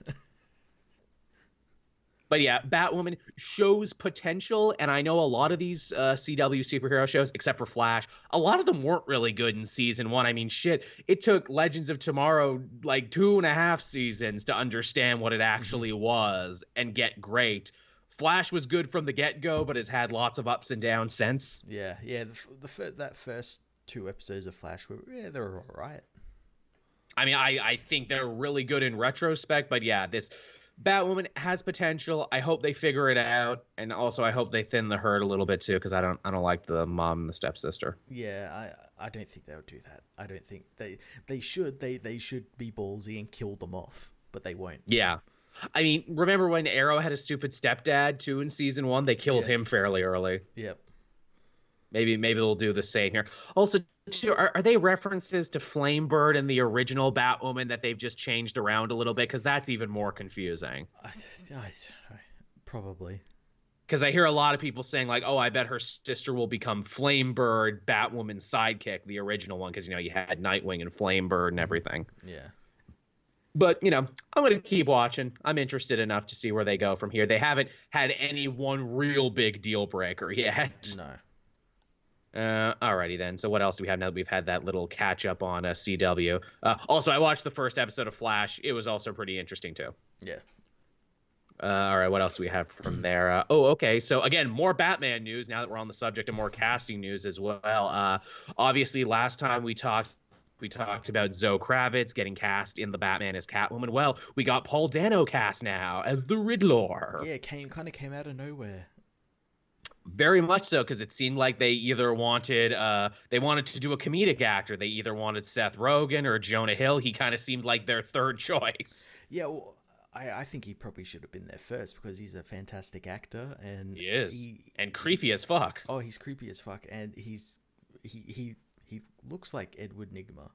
But yeah, Batwoman shows potential, and I know a lot of these CW superhero shows, except for Flash, a lot of them weren't really good in season one. I mean, shit, it took Legends of Tomorrow like 2.5 seasons to understand what it Hmm. actually was and get great. Flash was good from the get go, but has had lots of ups and downs since. Yeah, yeah. That first two episodes of Flash were yeah, they were all right. I mean, I think they're really good in retrospect, but yeah, this Batwoman has potential. I hope they figure it out, and also I hope they thin the herd a little bit too, because I don't like the mom and the stepsister. Yeah, I don't think they'll do that. I don't think they should. They should be ballsy and kill them off, but they won't. Yeah, I mean, remember when Arrow had a stupid stepdad too in season one? They killed Yeah. him fairly early. Yep. Maybe they'll do the same here. Also, too, are they references to Flamebird and the original Batwoman that they've just changed around a little bit? Because that's even more confusing. I, probably. Because I hear a lot of people saying like, "Oh, I bet her sister will become Flamebird, Batwoman's sidekick, the original one." Because you had Nightwing and Flamebird and Hmm. everything. Yeah. But I'm gonna keep watching. I'm interested enough to see where they go from here. They haven't had any one real big deal breaker yet. No. Alrighty then. So what else do we have now that we've had that little catch up on CW? Also, I watched the first episode of Flash. It was also pretty interesting too. Yeah. All right, what else do we have from there? Okay. So again, more Batman news now that we're on the subject, and more casting news as well. Obviously, last time we talked about Zoe Kravitz getting cast in the Batman as Catwoman. Well, we got Paul Dano cast now as the Riddler. Yeah. Came out of nowhere. Very much so, because it seemed like they either wanted to do a comedic actor. They either wanted Seth Rogen or Jonah Hill. He kind of seemed like their third choice. Yeah. Well, I think he probably should have been there first because he's a fantastic actor and He is, and creepy as fuck. oh he's creepy as fuck and he looks like Edward Nigma.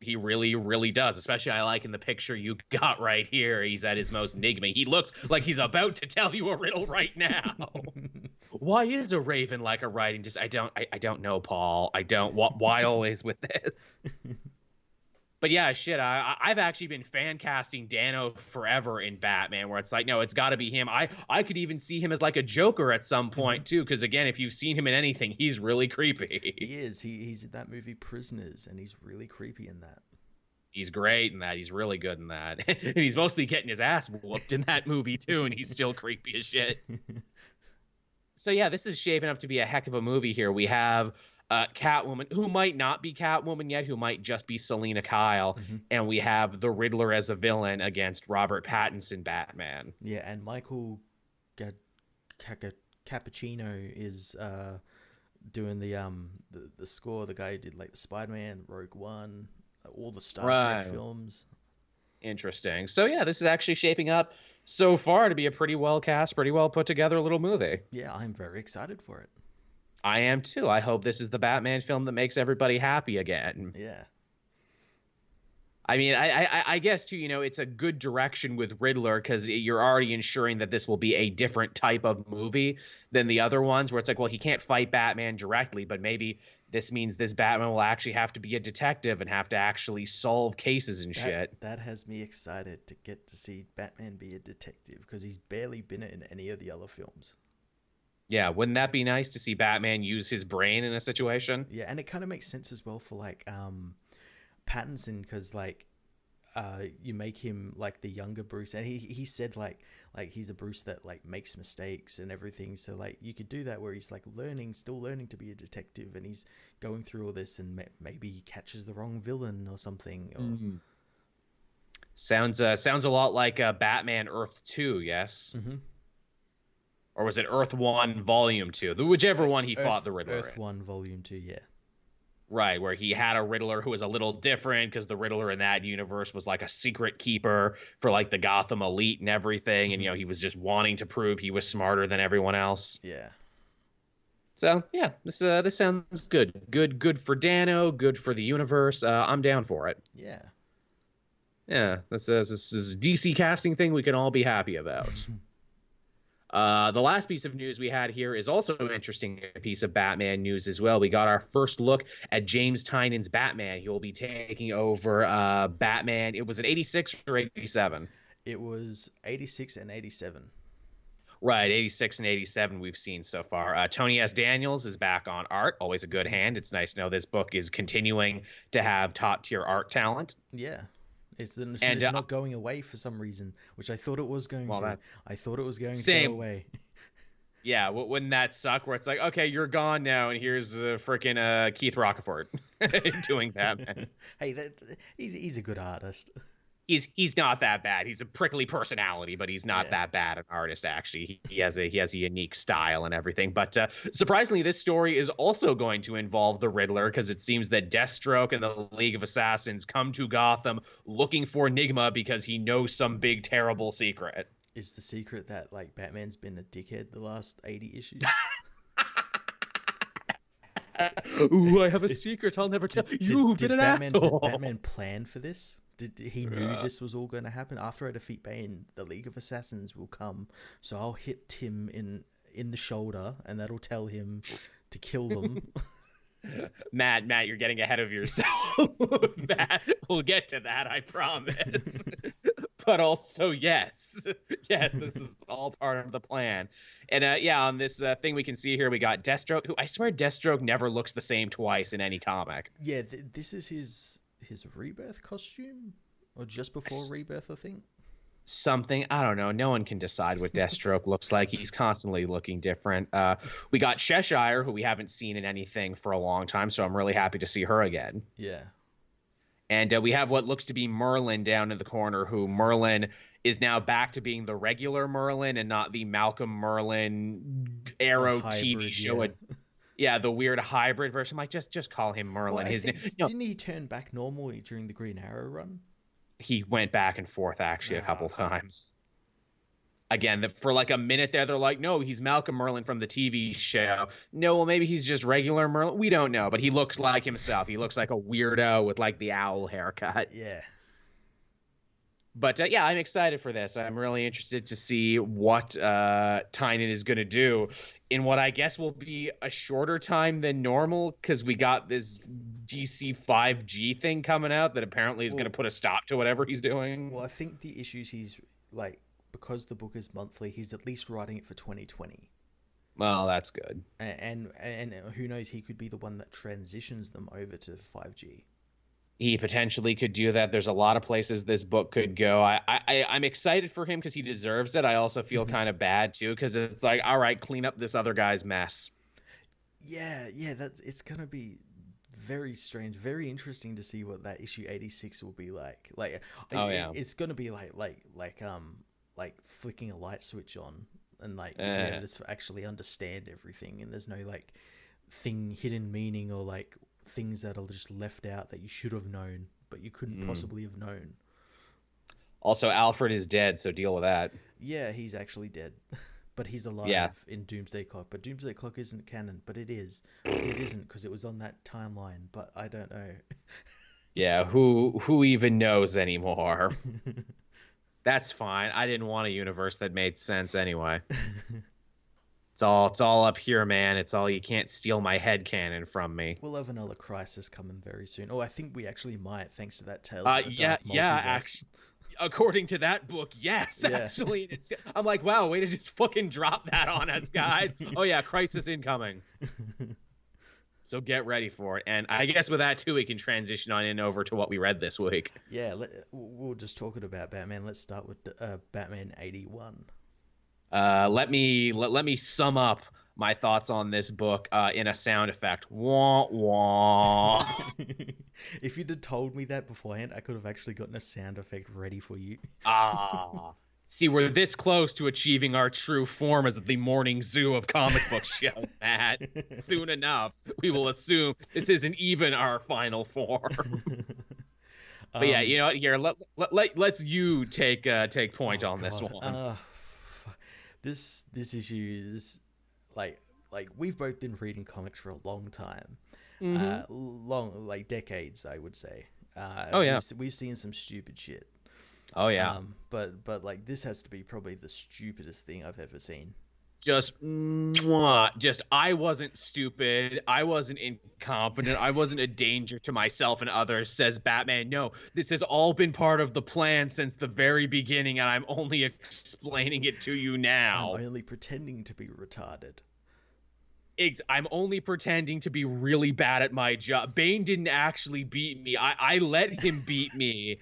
He really, really does. Especially, I like in the picture you got right here. He's at his most enigma. He looks like he's about to tell you a riddle right now. Why is a raven like a writing? Just I don't know, Paul. I don't. Why always with this? But yeah, shit. I've actually been fan casting Dano forever in Batman, where it's like, no, it's got to be him. I could even see him as like a Joker at some Hmm. point too, because again, if you've seen him in anything, he's really creepy. He is. He's in that movie Prisoners, and he's really creepy in that. He's great in that. He's really good in that. And he's mostly getting his ass whooped in that movie too, and he's still creepy as shit. So yeah, this is shaping up to be a heck of a movie here. We have Catwoman, who might not be Catwoman yet, who might just be Selena Kyle, Hmm. and we have the Riddler as a villain against Robert Pattinson Batman. Yeah, and Michael Ga- Cappuccino is doing the score. The guy who did like the Spider-Man, Rogue One, all the Star Trek Right. films. Interesting. So yeah, this is actually shaping up so far to be a pretty well cast, pretty well put together little movie. Yeah, I'm very excited for it. I am too. I hope this is the Batman film that makes everybody happy again. Yeah. I mean, I guess too, it's a good direction with Riddler because you're already ensuring that this will be a different type of movie than the other ones, where it's like, well, he can't fight Batman directly, but maybe this means this Batman will actually have to be a detective and have to actually solve cases and shit. That has me excited to get to see Batman be a detective because he's barely been in any of the other films. Yeah, wouldn't that be nice to see Batman use his brain in a situation? Yeah, and it kind of makes sense as well for like Pattinson because like you make him like the younger Bruce, and he said like he's a Bruce that like makes mistakes and everything. So like you could do that where he's like still learning to be a detective, and he's going through all this, and maybe he catches the wrong villain or something. Or Sounds a lot like Batman Earth 2, yes? Mhm. Or was it Earth 1 Volume 2? Whichever one he fought the Riddler Earth in. One Volume Two. Yeah, Right, where he had a Riddler who was a little different because the Riddler in that universe was like a secret keeper for like the Gotham elite and everything, and Mhm. he was just wanting to prove he was smarter than everyone else. Yeah, So yeah, this sounds good. Good for Dano. Good for the universe. I'm down for it. yeah. Yeah, this is a DC casting thing we can all be happy about. The last piece of news we had here is also an interesting piece of Batman news as well. We got our first look at James Tynion's Batman. He will be taking over Batman. It was an 86 or 87. It was 86 and 87. Right, 86 and 87 we've seen so far. Tony S. Daniels is back on art. Always a good Mhm. hand. It's nice to know this book is continuing to have top tier art talent. Yeah. And It's not going away for some reason, which I thought it was going well, to. that's I thought it was going to go same. away. Yeah, wouldn't that suck? Where it's like, okay, you're gone now, and here's freaking Keith Rockefort doing Batman. Hey, he's a good artist. He's not that bad. He's a prickly personality, but he's not Yeah. that bad an artist. Actually, he has a unique style and everything. But surprisingly, this story is also going to involve the Riddler because it seems that Deathstroke and the League of Assassins come to Gotham looking for Enigma because he knows some big terrible secret. Is the secret that like Batman's been a dickhead the last 80 issues? Ooh, I have a secret I'll never tell. You've been an asshole. Did Batman plan for this? Did he knew this was all going to happen? After I defeat Bane, the League of Assassins will come. So I'll hit Tim in the shoulder, and that'll tell him to kill them. Matt, you're getting ahead of yourself. Matt, we'll get to that, I promise. But also, yes, this is all part of the plan. And yeah, on this thing we can see here, we got Deathstroke, who I swear Deathstroke never looks the same twice in any comic. Yeah, this is his rebirth costume, or just before rebirth, I think. Something, I don't know. No one can decide what Deathstroke looks like. He's constantly looking different. We got Cheshire, who we haven't seen in anything for a long time, so I'm really happy to see her again. Yeah. And we have what looks to be Merlin down in the corner, who Merlin is now back to being the regular Merlin and not the Malcolm Merlin Arrow TV show. Yeah. Yeah, the weird hybrid version. Like, just call him Merlin. Well, didn't he turn back normally during the Green Arrow run? He went back and forth actually a couple Okay. times. Again, for like a minute there, they're like, no, he's Malcolm Merlin from the TV show. No, well, maybe he's just regular Merlin. We don't know, but he looks like himself. He looks like a weirdo with like the owl haircut. Yeah. But yeah, I'm excited for this. I'm really interested to see what Tynion is going to do in what I guess will be a shorter time than normal because we got this DC 5G thing coming out that apparently is going to put a stop to whatever he's doing. Well, I think the issues he's like, because the book is monthly, he's at least writing it for 2020. Well, that's good. And who knows, he could be the one that transitions them over to 5G. He potentially could do that. There's a lot of places this book could go. I'm excited for him because he deserves it. I also feel Mhm. kind of bad too because it's like, all right, clean up this other guy's mess. Yeah, that's it's gonna be very strange, very interesting to see what that issue 86 will be like. Like, Oh yeah. it's gonna be like flicking a light switch on, and like you'll be able Eh, to actually understand everything, and there's no like thing hidden meaning or like things that are just left out that you should have known but you couldn't mm. possibly have known. Also, Alfred is dead, so deal with that. Yeah, he's actually dead. But he's Yeah. alive in Doomsday Clock. But Doomsday Clock isn't canon, but it is. But it isn't because it was on that timeline. But I don't know. Yeah, who even knows anymore? That's fine. I didn't want a universe that made sense anyway. It's all up here, man. It's all you can't steal my head canon from me. We'll have another crisis coming very soon. Oh, I think we actually might, thanks to that Tales of the Yeah, Dark yeah, multiverse. actually, according to that book, yes, Yeah. actually. I'm like, wow, way to just fucking drop that on us, guys. Oh yeah, crisis incoming. So get ready for it. And I guess with that too, we can transition on in over to what we read this week. Yeah, we'll just talking about Batman. Let's start with Batman 81. Let me sum up my thoughts on this book in a sound effect. Wah wah. If you'd have told me that beforehand, I could have actually gotten a sound effect ready for you. Ah. See, we're this close to achieving our true form as the morning zoo of comic book shows, Matt. Soon enough, we will assume this isn't even our final form. But yeah, um, you know what? Here, let's you take point oh on this god, one. this issue is like we've both been reading comics for a long time, Hmm. long like decades, I would say. Oh yeah. We've seen some stupid shit. Oh yeah. But like this has to be probably the stupidest thing I've ever seen. Just mwah, just I wasn't stupid. I wasn't incompetent. I wasn't a danger to myself and others, says Batman. No, this has all been part of the plan since the very beginning, and I'm only explaining it to you I'm now. only pretending to be retarded. I'm only pretending to be really bad at my job. Bane didn't actually beat me. I let him beat me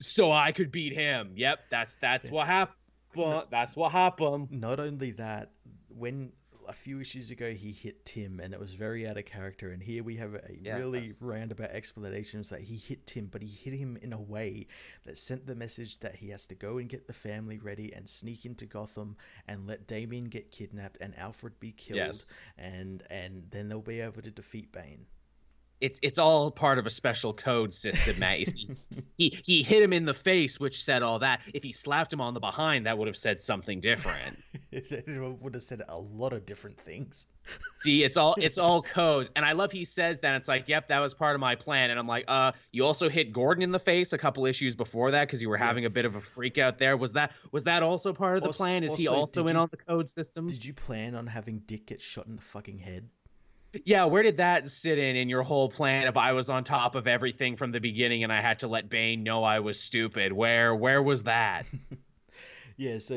so I could beat him. Yep, that's Yeah. what happened. No, That's what happened. not only that, when a few issues ago he hit Tim and it was very out of character, and here we have a really Yes. roundabout explanations that he hit Tim, but he hit him in a way that sent the message that he has to go and get the family ready and sneak into Gotham and let Damien get kidnapped and Alfred be killed, Yes. and then they'll be able to defeat Bane. It's all part of a special code system, Matt. You see, he hit him in the face, which said all that. If he slapped him on the behind, that would have said something different. It would have said a lot of different things. See, it's all codes, and I love he says that it's like, yep, that was part of my plan, and I'm like, you also hit Gordon in the face a couple issues before that because you were Yeah. having a bit of a freak out there. Was that also part of the Also, plan? Is he also, also in on the code system? did you plan on having Dick get shot in the fucking head? Yeah, where did that sit in your whole plan? If I was on top of everything from the beginning and I had to let Bane know I was stupid, where was that? Yeah, so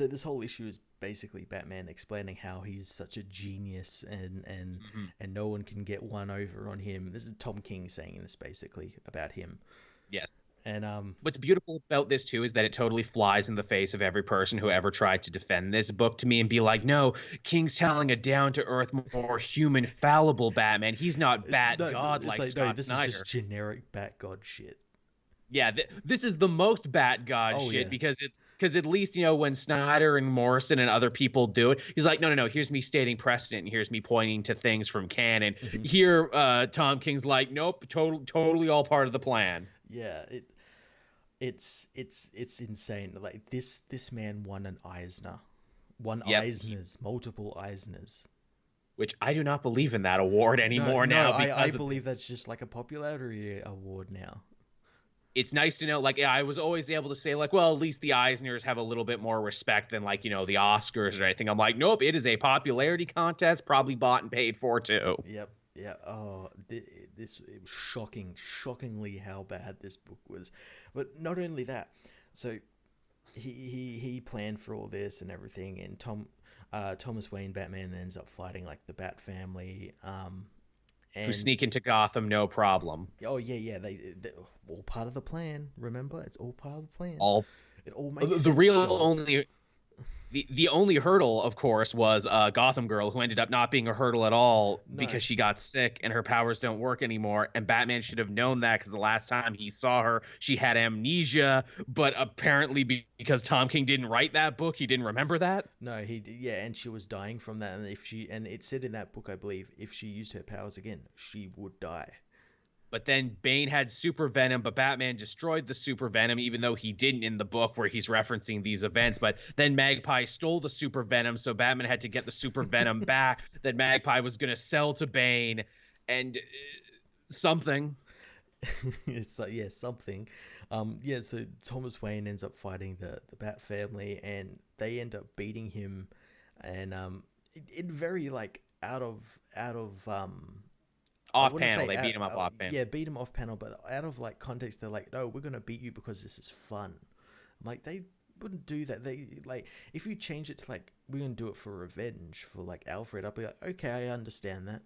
this whole issue is basically Batman explaining how he's such a genius, Mhm. and no one can get one over on him. This is Tom King saying this basically about him. Yes. And What's beautiful about this too is that it totally flies in the face of every person who ever tried to defend this book to me and be like, no, King's telling a down to earth, more human, fallible Batman. He's not Bat God it's like like no, Scott this is Snyder. just generic Bat God shit. Yeah, this is the most Bat God Oh shit yeah. because at least when Snyder and Morrison and other people do it, he's like, no, no, no. Here's me stating precedent, and here's me pointing to things from canon. Mhm. Here, Tom King's like, nope, totally all part of the plan. Yeah, it's insane. Like this man won an Eisner, won Yep. Eisners, multiple Eisners. Which I do not believe in that award No, anymore no, now I because of believe this. that's just like a popularity award now. It's nice to know, like, yeah, I was always able to say, like, well, at least the Eisners have a little bit more respect than, like, the Oscars or anything. I'm like, nope, it is a popularity contest, probably bought and paid for too. Yep, yeah. Oh, this it was shockingly how bad this book was. But not only that, so he planned for all this and everything, and Thomas Wayne Batman ends up fighting like the Bat family. Who and sneak into Gotham, no problem. oh yeah, they all part of the plan. Remember, it's all part of the plan. All It all makes the sense real still. only the only hurdle, of course, was Gotham Girl, who ended up not being a hurdle at all No, because she got sick and her powers don't work anymore. And Batman should have known that because the last time he saw her, she had amnesia. But apparently, because Tom King didn't write that book, he didn't remember that. no, yeah, and she was dying from that. And if she, and it said in that book, I believe, if she used her powers again, she would die. But then Bane had super venom, but Batman destroyed the super venom, even though he didn't in the book where he's referencing these events. But then Magpie stole the super venom, so Batman had to get the super venom back that Magpie was going to sell to Bane, and something. It's like, yeah, something. Yeah, so Thomas Wayne ends up fighting the Bat family, and they end up beating him, and in very like out of I Off wouldn't panel, say they beat him up off panel. yeah, beat him off panel, but out of like context, they're like, no, we're gonna beat you because this is fun. I'm like, they wouldn't do that. They like, if you change it to like, we're gonna do it for revenge for like Alfred, I'll be like, okay, I understand that.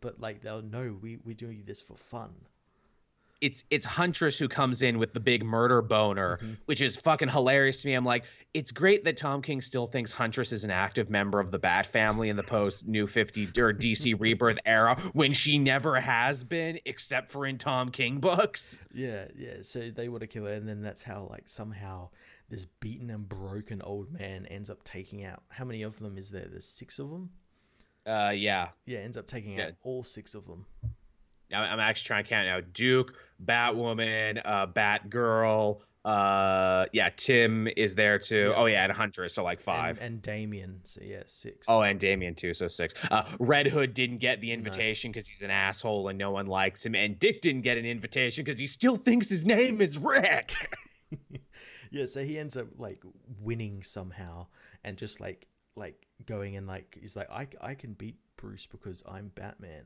But like, they'll no, we're doing this for fun. It's Huntress who comes in with the big murder boner, Hmm. which is fucking hilarious to me. I'm like, it's great that Tom King still thinks Huntress is an active member of the Bat family in the post New 50 or DC Rebirth era when she never has been, except for in Tom King books. Yeah, yeah. So they want to kill her, and then that's how like somehow this beaten and broken old man ends up taking out. How many of them is there? There's six of them. Yeah. Yeah, ends up taking Yeah. out all six of them. Now I'm actually trying to count now. Duke, Batwoman, Batgirl, yeah, Tim is there too. Yeah, Oh yeah, and Huntress, so like and five. Damien. So yeah, six. Oh, and Damien too, so six. Red Hood didn't get the No. invitation because he's an asshole and no one likes him. And Dick didn't get an invitation because he still thinks his name is Rick. Yeah, so he ends up like winning somehow, and just like going and like he's like, I can beat Bruce because I'm Batman,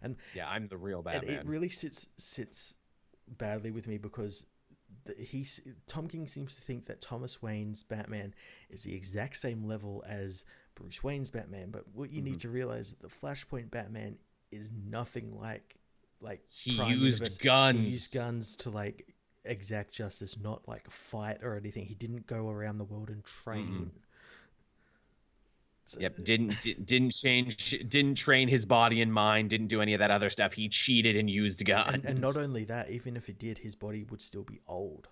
and Yeah, I'm the real and it Batman. really sits badly with me because Tom King seems to think that Thomas Wayne's Batman is the exact same level as Bruce Wayne's Batman, but what you Mhm. need to realize is that the Flashpoint Batman is nothing like He Prime Universe. used He used guns. guns to like exact justice, not like fight or anything. He didn't go around the world and Mm-mm. train. So, Yep, didn't train his body and mind, didn't do any of that other stuff. He cheated and used and not guns. only that, even if he did, his body would still be old.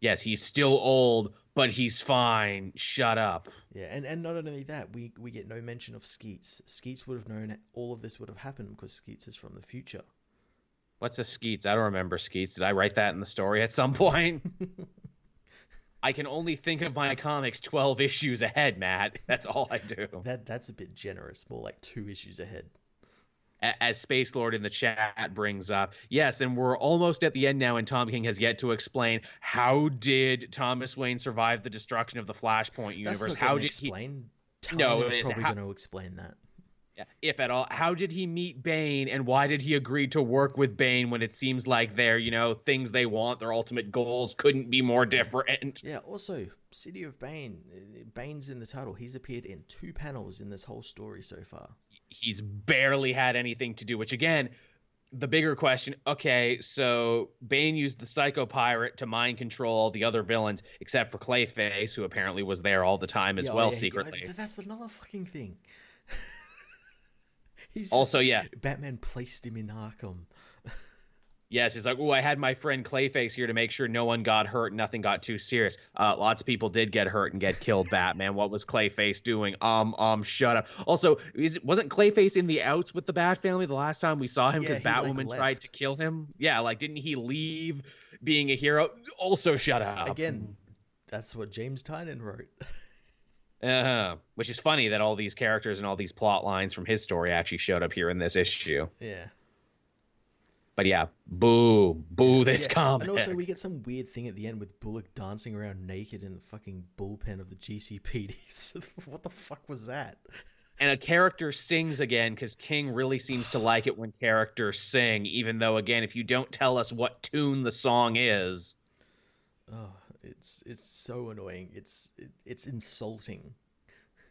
Yes, he's still old, but he's fine. Shut up. Yeah, and not only that, we get no mention of Skeets. Skeets would have known all of this would have happened because Skeets is from the future. What's a Skeets? I don't remember Skeets. Did I write that in the story at some point? I can only think of my comics 12 issues ahead, Matt. That's all I do. That's a bit generous. More like 2 issues ahead. As Space Lord in the chat brings up, yes, and we're almost at the end now, and Tom King has yet to explain how did Thomas Wayne survive the destruction of the Flashpoint That's universe? not How going to did he? explain. No, Tynion's it is. probably going to explain that. Yeah, if at all. How did he meet Bane, and why did he agree to work with Bane when it seems like their, things they want, their ultimate goals couldn't be more different? Yeah, also, City of Bane. Bane's in the title. He's appeared in 2 panels in this whole story so far. He's barely had anything to do, which again, the bigger question, okay, so Bane used the Psycho Pirate to mind control all the other villains, except for Clayface, who apparently was there all the time as Yeah, well, yeah, secretly. that's another fucking thing. Also, yeah. Batman placed him in Arkham. Yes, he's like, oh, I had my friend Clayface here to make sure no one got hurt, nothing got too serious. Lots of people did get hurt and get killed, Batman. What was Clayface doing? Shut up. Also, wasn't Clayface in the outs with the Bat family the last time we saw him because Yeah, he Batwoman like tried to kill him? Yeah, like, didn't he leave being a hero? Also, shut up. Again, that's what James Tynion wrote. Which is funny that all these characters and all these plot lines from his story actually showed up here in this issue. Yeah. But yeah, boo this comic. And also, we get some weird thing at the end with Bullock dancing around naked in the fucking bullpen of the GCPD. What the fuck was that? And a character sings again because King really seems to like it when characters sing, even though, again, if you don't tell us what tune the song is. Oh, it's so annoying. It's insulting.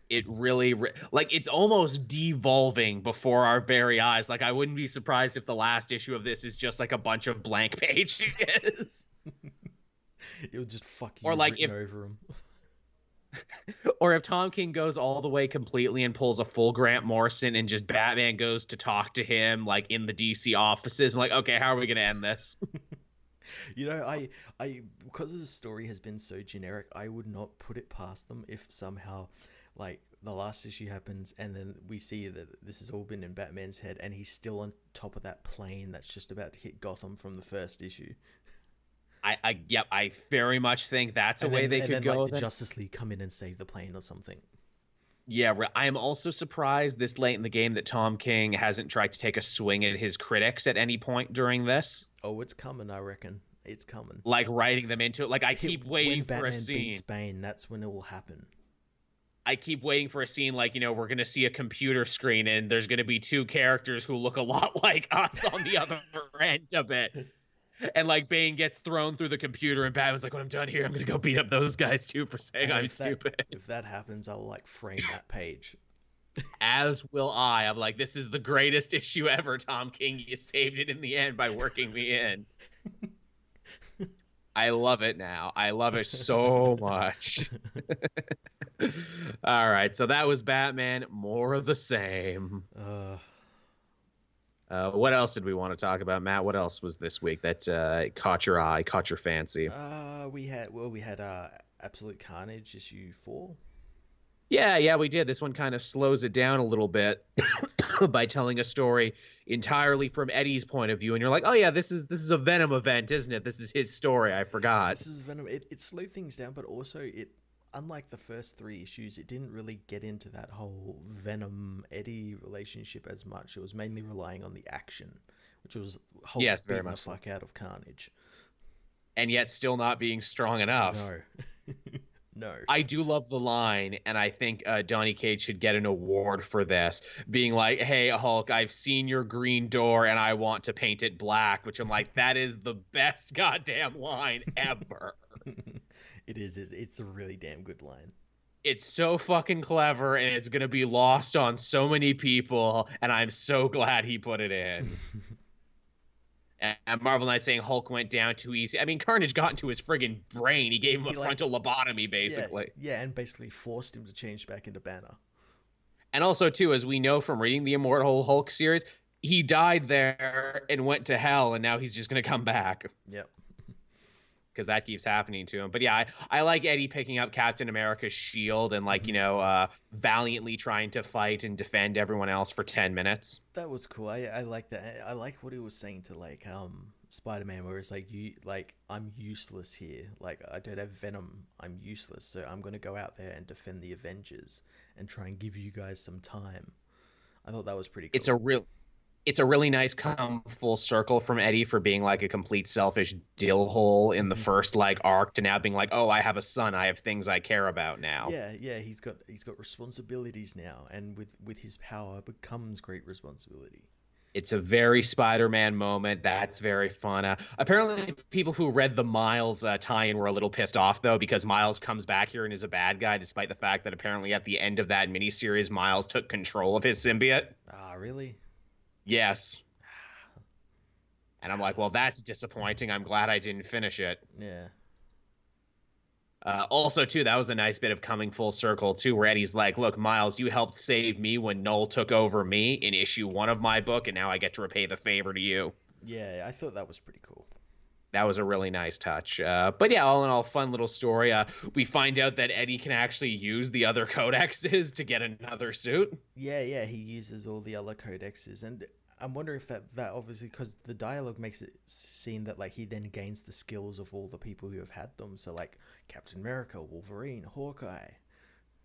it really like it's almost devolving before our very eyes. Like I wouldn't be surprised if the last issue of this is just like a bunch of blank pages. It'll just fuck Or you like written over them. or if Tom King goes all the way completely and pulls a full Grant Morrison and just Batman goes to talk to him like in the DC offices and like, okay, how are we gonna end this? You know, because the story has been so generic, I would not put it past them if somehow, like, the last issue happens and then we see that this has all been in Batman's head and he's still on top of that plane that's just about to hit Gotham from the first issue. Yep, I very much think that's a way they could go. Like the Justice League come in and save the plane or something. Yeah, I am also surprised this late in the game that Tom King hasn't tried to take a swing at his critics at any point during this. Oh, it's coming, I reckon. It's coming. Like writing them into it. Like I keep waiting for a scene. When Batman beats Bane, that's when it will happen. I keep waiting for a scene like, you know, we're going to see a computer screen and there's going to be two characters who look a lot like us on the other end of it. And like Bane gets thrown through the computer and Batman's like, when I'm done here, I'm going to go beat up those guys too for saying I'm stupid. If that happens, I'll like frame that page. As will I. I'm like, this is the greatest issue ever, Tom King. You saved it in the end by working me in. I love it now. I love it so much. All right. So that was Batman. More of the same. What else did we want to talk about, Matt? What else was this week that caught your eye, caught your fancy? We had Absolute Carnage issue 4. Yeah, we did. This one kind of slows it down a little bit by telling a story entirely from Eddie's point of view, and you're like, oh yeah, this is a Venom event, isn't it? This is his story. I forgot. This is Venom. It slowed things down, but also it, unlike the first 3 issues, it didn't really get into that whole Venom Eddie relationship as much. It was mainly relying on the action, which was Hulk beating the fuck out of Carnage, and yet still not being strong enough. No. No. I do love the line, and I think Donny Cates should get an award for this, being like, hey, Hulk, I've seen your green door, and I want to paint it black, which I'm like, that is the best goddamn line ever. It is. It's a really damn good line. It's so fucking clever, and it's going to be lost on so many people, and I'm so glad he put it in. And Marvel Knight saying Hulk went down too easy. I mean, Carnage got into his friggin' brain. He gave him a frontal lobotomy, basically. Yeah, and basically forced him to change back into Banner. And also, too, as we know from reading the Immortal Hulk series, he died there and went to hell, and now he's just going to come back. Yep. Because that keeps happening to him. But yeah, I like Eddie picking up Captain America's shield and like, valiantly trying to fight and defend everyone else for 10 minutes. That was cool. I like that. I like what he was saying to like Spider-Man, where it's like I'm useless here. Like I don't have Venom. I'm useless. So I'm gonna go out there and defend the Avengers and try and give you guys some time. I thought that was pretty cool. It's a really nice come full circle from Eddie for being like a complete selfish dill hole in the first like arc to now being like, oh, I have a son, I have things I care about now. Yeah, he's got responsibilities now, and with his power becomes great responsibility. It's a very Spider-Man moment. That's very fun. Apparently, people who read the Miles tie-in were a little pissed off, though, because Miles comes back here and is a bad guy, despite the fact that apparently at the end of that miniseries, Miles took control of his symbiote. Ah, really? Yes. And I'm like, well, that's disappointing. I'm glad I didn't finish it. Yeah. Also, too, that was a nice bit of coming full circle, too, where Eddie's like, look, Miles, you helped save me when Null took over me in issue 1 of my book, and now I get to repay the favor to you. Yeah, I thought that was pretty cool. That was a really nice touch. But yeah, all in all, fun little story. We find out that Eddie can actually use the other codexes to get another suit. Yeah, he uses all the other codexes, and I'm wondering if that obviously, because the dialogue makes it seem that like he then gains the skills of all the people who have had them. So like Captain America, Wolverine, Hawkeye.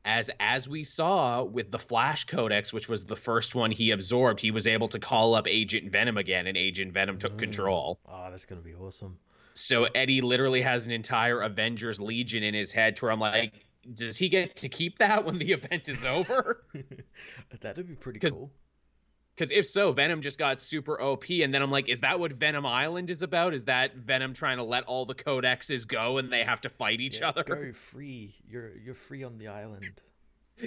As we saw with the Flash Codex, which was the first one he absorbed, he was able to call up Agent Venom again, and Agent Venom took control. Oh, that's gonna be awesome. So Eddie literally has an entire Avengers Legion in his head, to where I'm like, does he get to keep that when the event is over? That'd be pretty cool. Because if so, Venom just got super OP, and then I'm like, is that what Venom Island is about? Is that Venom trying to let all the codexes go and they have to fight each other? Go free. You're free on the island.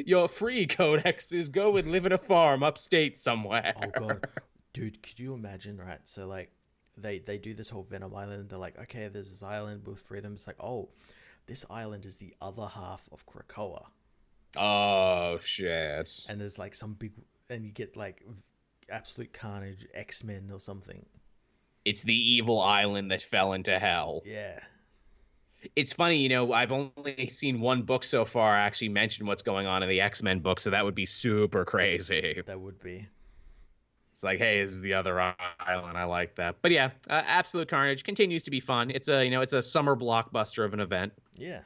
Your free codex is go and live in a farm upstate Oh somewhere. god, dude, could you imagine? Right, so like they do this whole Venom Island. They're like, okay, there's this island with freedom. It's like, oh, this island is the other half of Krakoa, Oh shit. and there's like some big, and you get like absolute carnage, X-Men or something. It's the evil island that fell into hell. Yeah, It's funny, you know, I've only seen one book so far actually mention what's going on in the X-Men book, so that would be super crazy. that would be. It's like, hey, this is the other island. I like that. But yeah, Absolute Carnage continues to be fun. It's a, it's a summer blockbuster of an event. Yeah.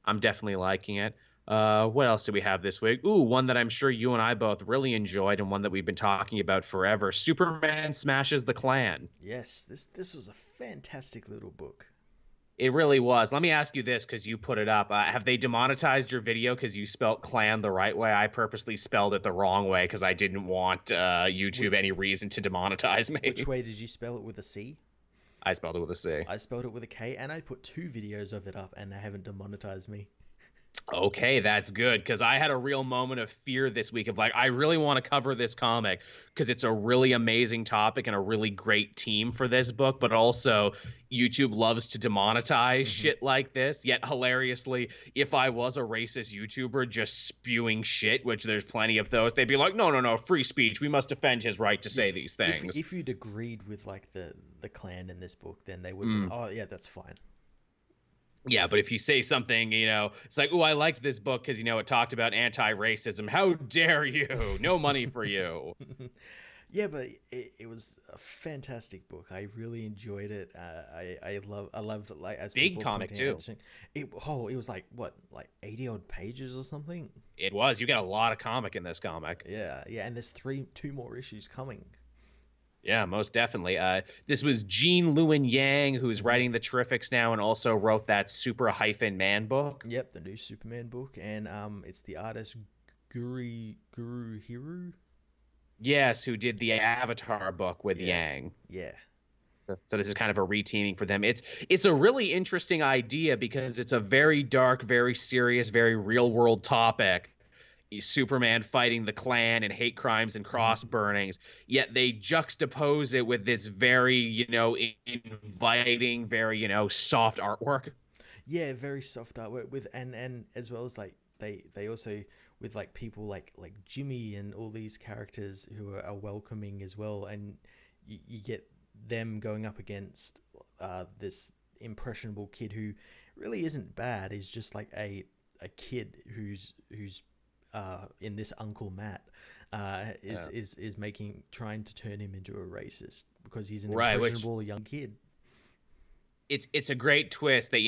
I'm definitely liking it. What else do we have this week? Ooh, one that I'm sure you and I both really enjoyed, and one that we've been talking about forever. Superman Smashes the Klan. Yes, this was a fantastic little book. It really was. Let me ask you this, because you put it up. Have they demonetized your video because you spelt clan the right way? I purposely spelled it the wrong way because I didn't want YouTube any reason to demonetize me. Which way did you spell it, with a C? I spelled it with a C. I spelled it with a K, and I put 2 videos of it up, and they haven't demonetized me. Okay, that's good, because I had a real moment of fear this week of like, I really want to cover this comic because it's a really amazing topic and a really great team for this book, but also YouTube loves to demonetize shit like this. Yet hilariously, if I was a racist YouTuber just spewing shit, which there's plenty of those, they'd be like, no, no, no, free speech. We must defend his right to say these things. If you'd agreed with like the clan in this book, then they would be, oh yeah, that's fine. Yeah, but if you say something, it's like, oh, I liked this book because, it talked about anti-racism. How dare you? No money for you. Yeah, but it was a fantastic book. I really enjoyed it. I loved it, like, as Big people comic pointing out, too. it was like what, like 80 odd pages or something. It was. You got a lot of comic in this comic. Yeah, yeah, and there's two more issues coming. Yeah, most definitely. This was Gene Lewin Yang, who's writing the Terrifics now and also wrote that Super-Man book. Yep, the new Superman book, and it's the artist Guru Hiru. Yes, who did the Avatar book with Yang. Yeah. So this is kind of a reteaming for them. It's a really interesting idea because it's a very dark, very serious, very real world topic. Superman fighting the Klan and hate crimes and cross burnings, yet they juxtapose it with this very, inviting, very, soft artwork. Yeah, very soft artwork with, and as well as like they also, with like people like Jimmy and all these characters who are welcoming as well, and you get them going up against this impressionable kid who really isn't bad. He's just like a kid who's in this Uncle Matt is trying to turn him into a racist because he's an impressionable young kid. It's a great twist that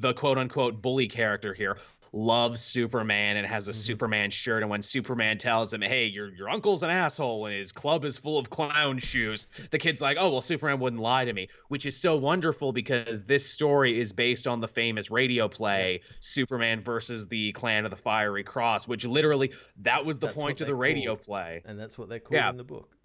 the quote unquote bully character here loves Superman and has a Superman shirt, and when Superman tells him, hey, your uncle's an asshole and his club is full of clown shoes, the kid's like, oh well, Superman wouldn't lie to me, which is so wonderful because this story is based on the famous radio play Superman versus the Clan of the Fiery Cross, which literally that's the point of the radio play, and that's what they're called in the book.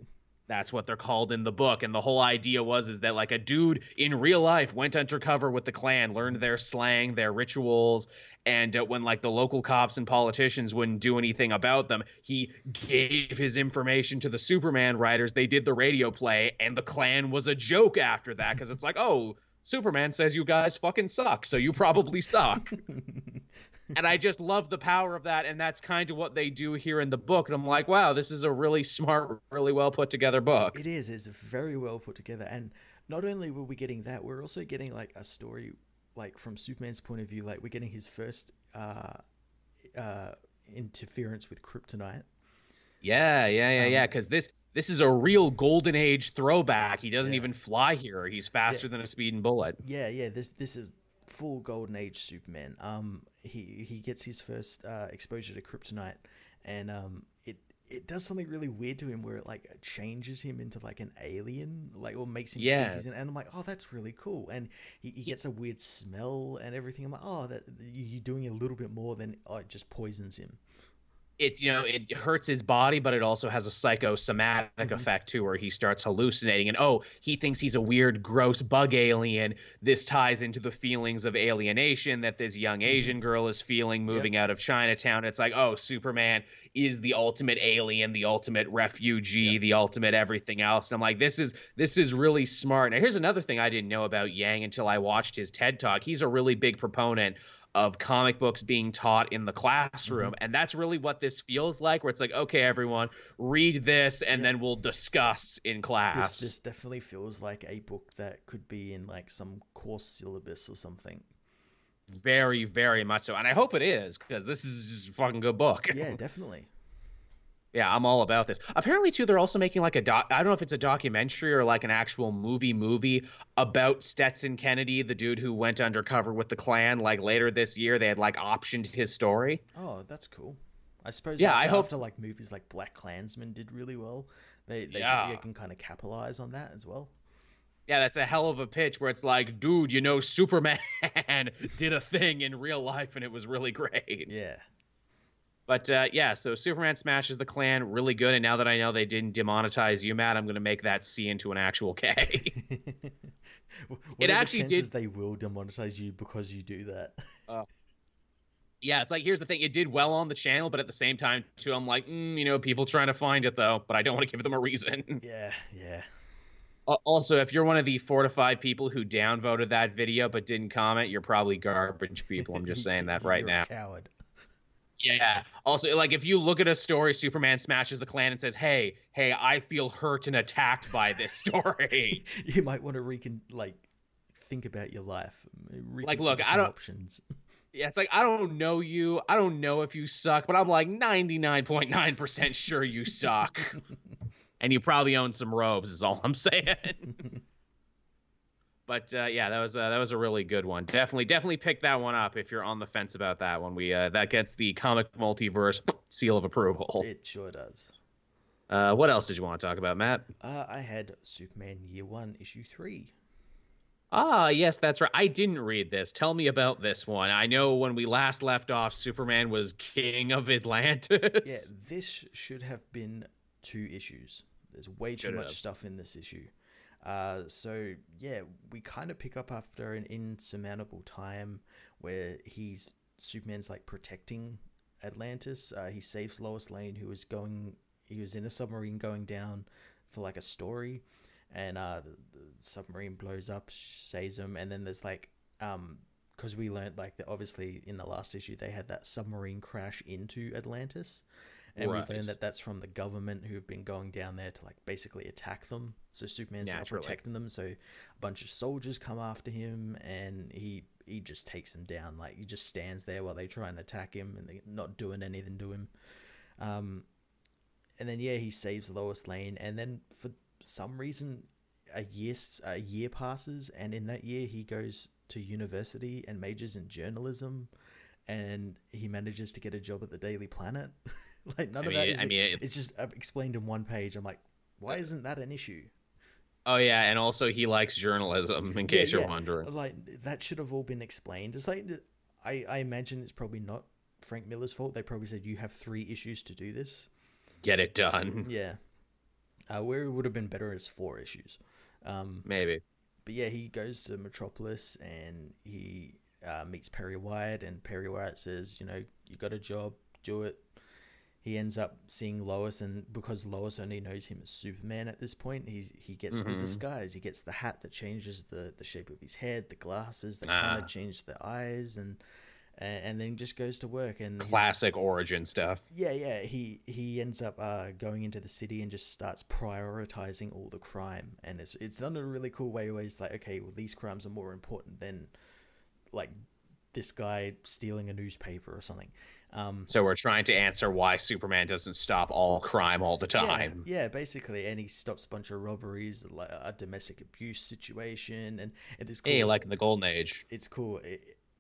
That's what they're called in the book. And the whole idea is that like a dude in real life went undercover with the Klan, learned their slang, their rituals. And when like the local cops and politicians wouldn't do anything about them, he gave his information to the Superman writers. They did the radio play, and the Klan was a joke after that because it's like, oh, Superman says you guys fucking suck, so you probably suck. And I just love the power of that, and that's kind of what they do here in the book. And I'm like, wow, this is a really smart, really well put together book. It is. It's very well put together. And not only were we getting that, we're also getting like a story, like from Superman's point of view, like we're getting his first interference with kryptonite. Yeah. Because this is a real golden age throwback. He doesn't even fly here. He's faster than a speeding bullet. Yeah. This is full golden age Superman. He gets his first exposure to kryptonite, and it does something really weird to him where it like changes him into like an alien, like, or makes him think he's and I'm like, oh, that's really cool. And he gets a weird smell and everything. I'm like, oh, that you're doing a little bit more than it just poisons him. it's it hurts his body, but it also has a psychosomatic Hmm. effect too, where he starts hallucinating, and oh, he thinks he's a weird gross bug alien. This ties into the feelings of alienation that this young Hmm. Asian girl is feeling Yep. moving out of Chinatown. It's like, oh, Superman is the ultimate alien, the ultimate refugee, Yep. the ultimate everything else. And I'm like, this is really smart. Now here's another thing I didn't know about Yang until I watched his TED talk. He's a really big proponent of comic books being taught in the Hmm. classroom. And that's really what this feels like, where it's like, okay, everyone, read this and Yep. then we'll discuss in This class. definitely feels like a book that could be in like some course syllabus or something. Very, very much so. And I hope it is, because this is just a fucking good book. Yeah, definitely. Yeah, I'm all about this. Apparently, too, they're also making like a doc. I don't know if it's a documentary or like an actual movie about Stetson Kennedy, the dude who went undercover with the Klan. Like later this year, they had like optioned his story. Oh, that's cool. I suppose Yeah, I after hope. like movies like Black Klansman did really well, they Yeah. can kind of capitalize on that as well. Yeah, that's a hell of a pitch where it's like, dude, Superman did a thing in real life and it was really great. Yeah. But yeah, so Superman smashes the Klan really good. And now that I know they didn't demonetize you, Matt, I'm going to make that C into an actual K. What It are the actually chances did. they will demonetize you because you do that? Uh, yeah, it's like, here's the thing. It did well on the channel, but at the same time, too, I'm like, people trying to find it, though, but I don't want to give them a reason. Yeah, yeah. Also, if you're one of the 4 to 5 people who downvoted that video but didn't comment, you're probably garbage people. I'm just saying that right You're a now. coward. Yeah. Also, like if you look at a story, Superman smashes the Klan and says, "Hey, I feel hurt and attacked by this story." You might want to think about your life, Like, look, reconsider I some don't. options. Yeah, it's like I don't know you. I don't know if you suck, but I'm like 99.9% sure you suck, and you probably own some robes. Is all I'm saying. But yeah, that was a really good one. Definitely pick that one up if you're on the fence about that one. We that gets the comic multiverse seal of approval. It sure does. What else did you want to talk about, Matt? I had Superman Year One, Issue 3. Ah, yes, that's right. I didn't read this. Tell me about this one. I know when we last left off, Superman was king of Yeah, Atlantis. this should have been 2 issues. There's way too Should much have. stuff in this issue. So yeah, we kind of pick up after an insurmountable time where Superman's like protecting Atlantis. He saves Lois Lane, he was in a submarine going down for like a story, and the submarine blows up, saves him, and then there's like because we learned like that obviously in the last issue they had that submarine crash into Atlantis, and we learned Right. that that's from the government who've been going down there to like basically attack them. So Superman's now Naturally. protecting them. So a bunch of soldiers come after him, and he just takes them down. Like he just stands there while they try and attack him, and they're not doing anything to him. Um, and then yeah, he saves Lois Lane, and then for some reason a year passes, and in that year he goes to university and majors in journalism, and he manages to get a job at the Daily Planet. Like none I of that mean, is I mean, it's just explained in one page. I'm like, why isn't that an issue? oh yeah, and also he likes journalism, in Yeah, case you're yeah. wondering. Like that should have all been explained. It's like I imagine it's probably not Frank Miller's fault. They probably said you have 3 issues to do this. Get it done. Yeah. Where it would have been better is 4 issues. Um, Maybe. but yeah, he goes to Metropolis and he meets Perry White, and Perry White says, you got a job, do it. He ends up seeing Lois, and because Lois only knows him as Superman at this point, he gets the Mm-hmm. disguise. He gets the hat that changes the shape of his head, the glasses that kind of Ah, change the eyes, and then just goes to work. And he's classic origin stuff. yeah. He ends up going into the city and just starts prioritizing all the crime, and it's done in a really cool way where he's like, okay, well these crimes are more important than like this guy stealing a newspaper or something. So we're trying to answer why Superman doesn't stop all crime all the Yeah, time. yeah, basically, and he stops a bunch of robberies, like a domestic abuse situation, and it is Hey, cool. like in the Golden Age. It's cool.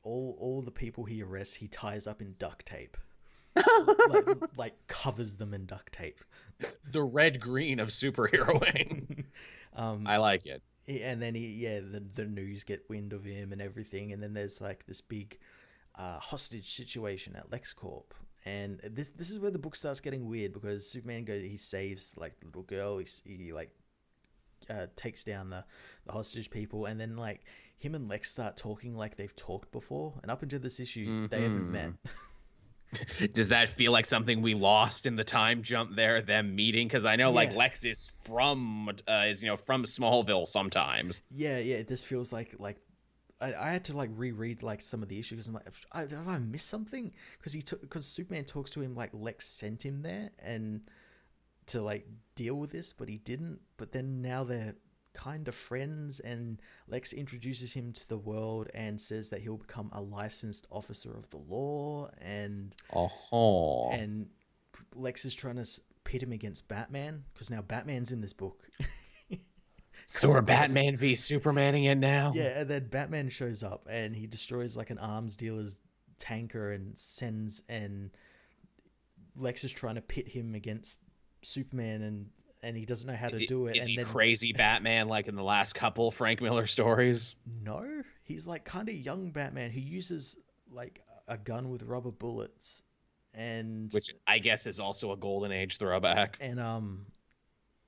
All the people he arrests, he ties up in duct tape, like like covers them in duct tape. The red green of superheroing. um, I like it. and then the news get wind of him and everything, and then there's like this big hostage situation at LexCorp, And this is where the book starts getting weird, because Superman goes, he saves like the little girl, he like takes down the hostage people, and then like him and Lex start talking like they've talked before, and up until this issue they haven't met. Does that feel like something we lost in the time jump there, them meeting? Because I know like Lex is from from Smallville sometimes. Yeah, this feels like I had to like reread like some of the issues. I'm like, have I missed something? Because Superman talks to him like Lex sent him there and to like deal with this, but he didn't. But then now they're kind of friends, and Lex introduces him to the world and says that he'll become a licensed officer of the law, and and Lex is trying to pit him against Batman, because now Batman's in this book. So we're Batman v Supermaning it now? Yeah, and then Batman shows up and he destroys like an arms dealer's tanker and Lex is trying to pit him against Superman, and he doesn't know how to do it. Is he crazy Batman like in the last couple Frank Miller stories? No, he's like kind of young Batman who uses like a gun with rubber bullets, and which I guess is also a Golden Age throwback. And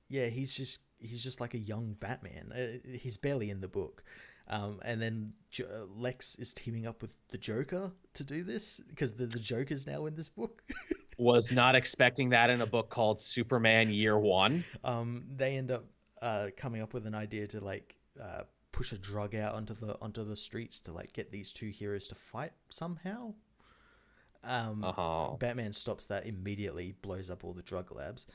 yeah, he's just like a young Batman. He's barely in the book. And then Lex is teaming up with the Joker to do this, because the Joker's now in this book. Was not expecting that in a book called Superman Year One. They end up coming up with an idea to like push a drug out onto the streets to like get these two heroes to fight somehow. Batman stops that immediately, blows up all the drug labs.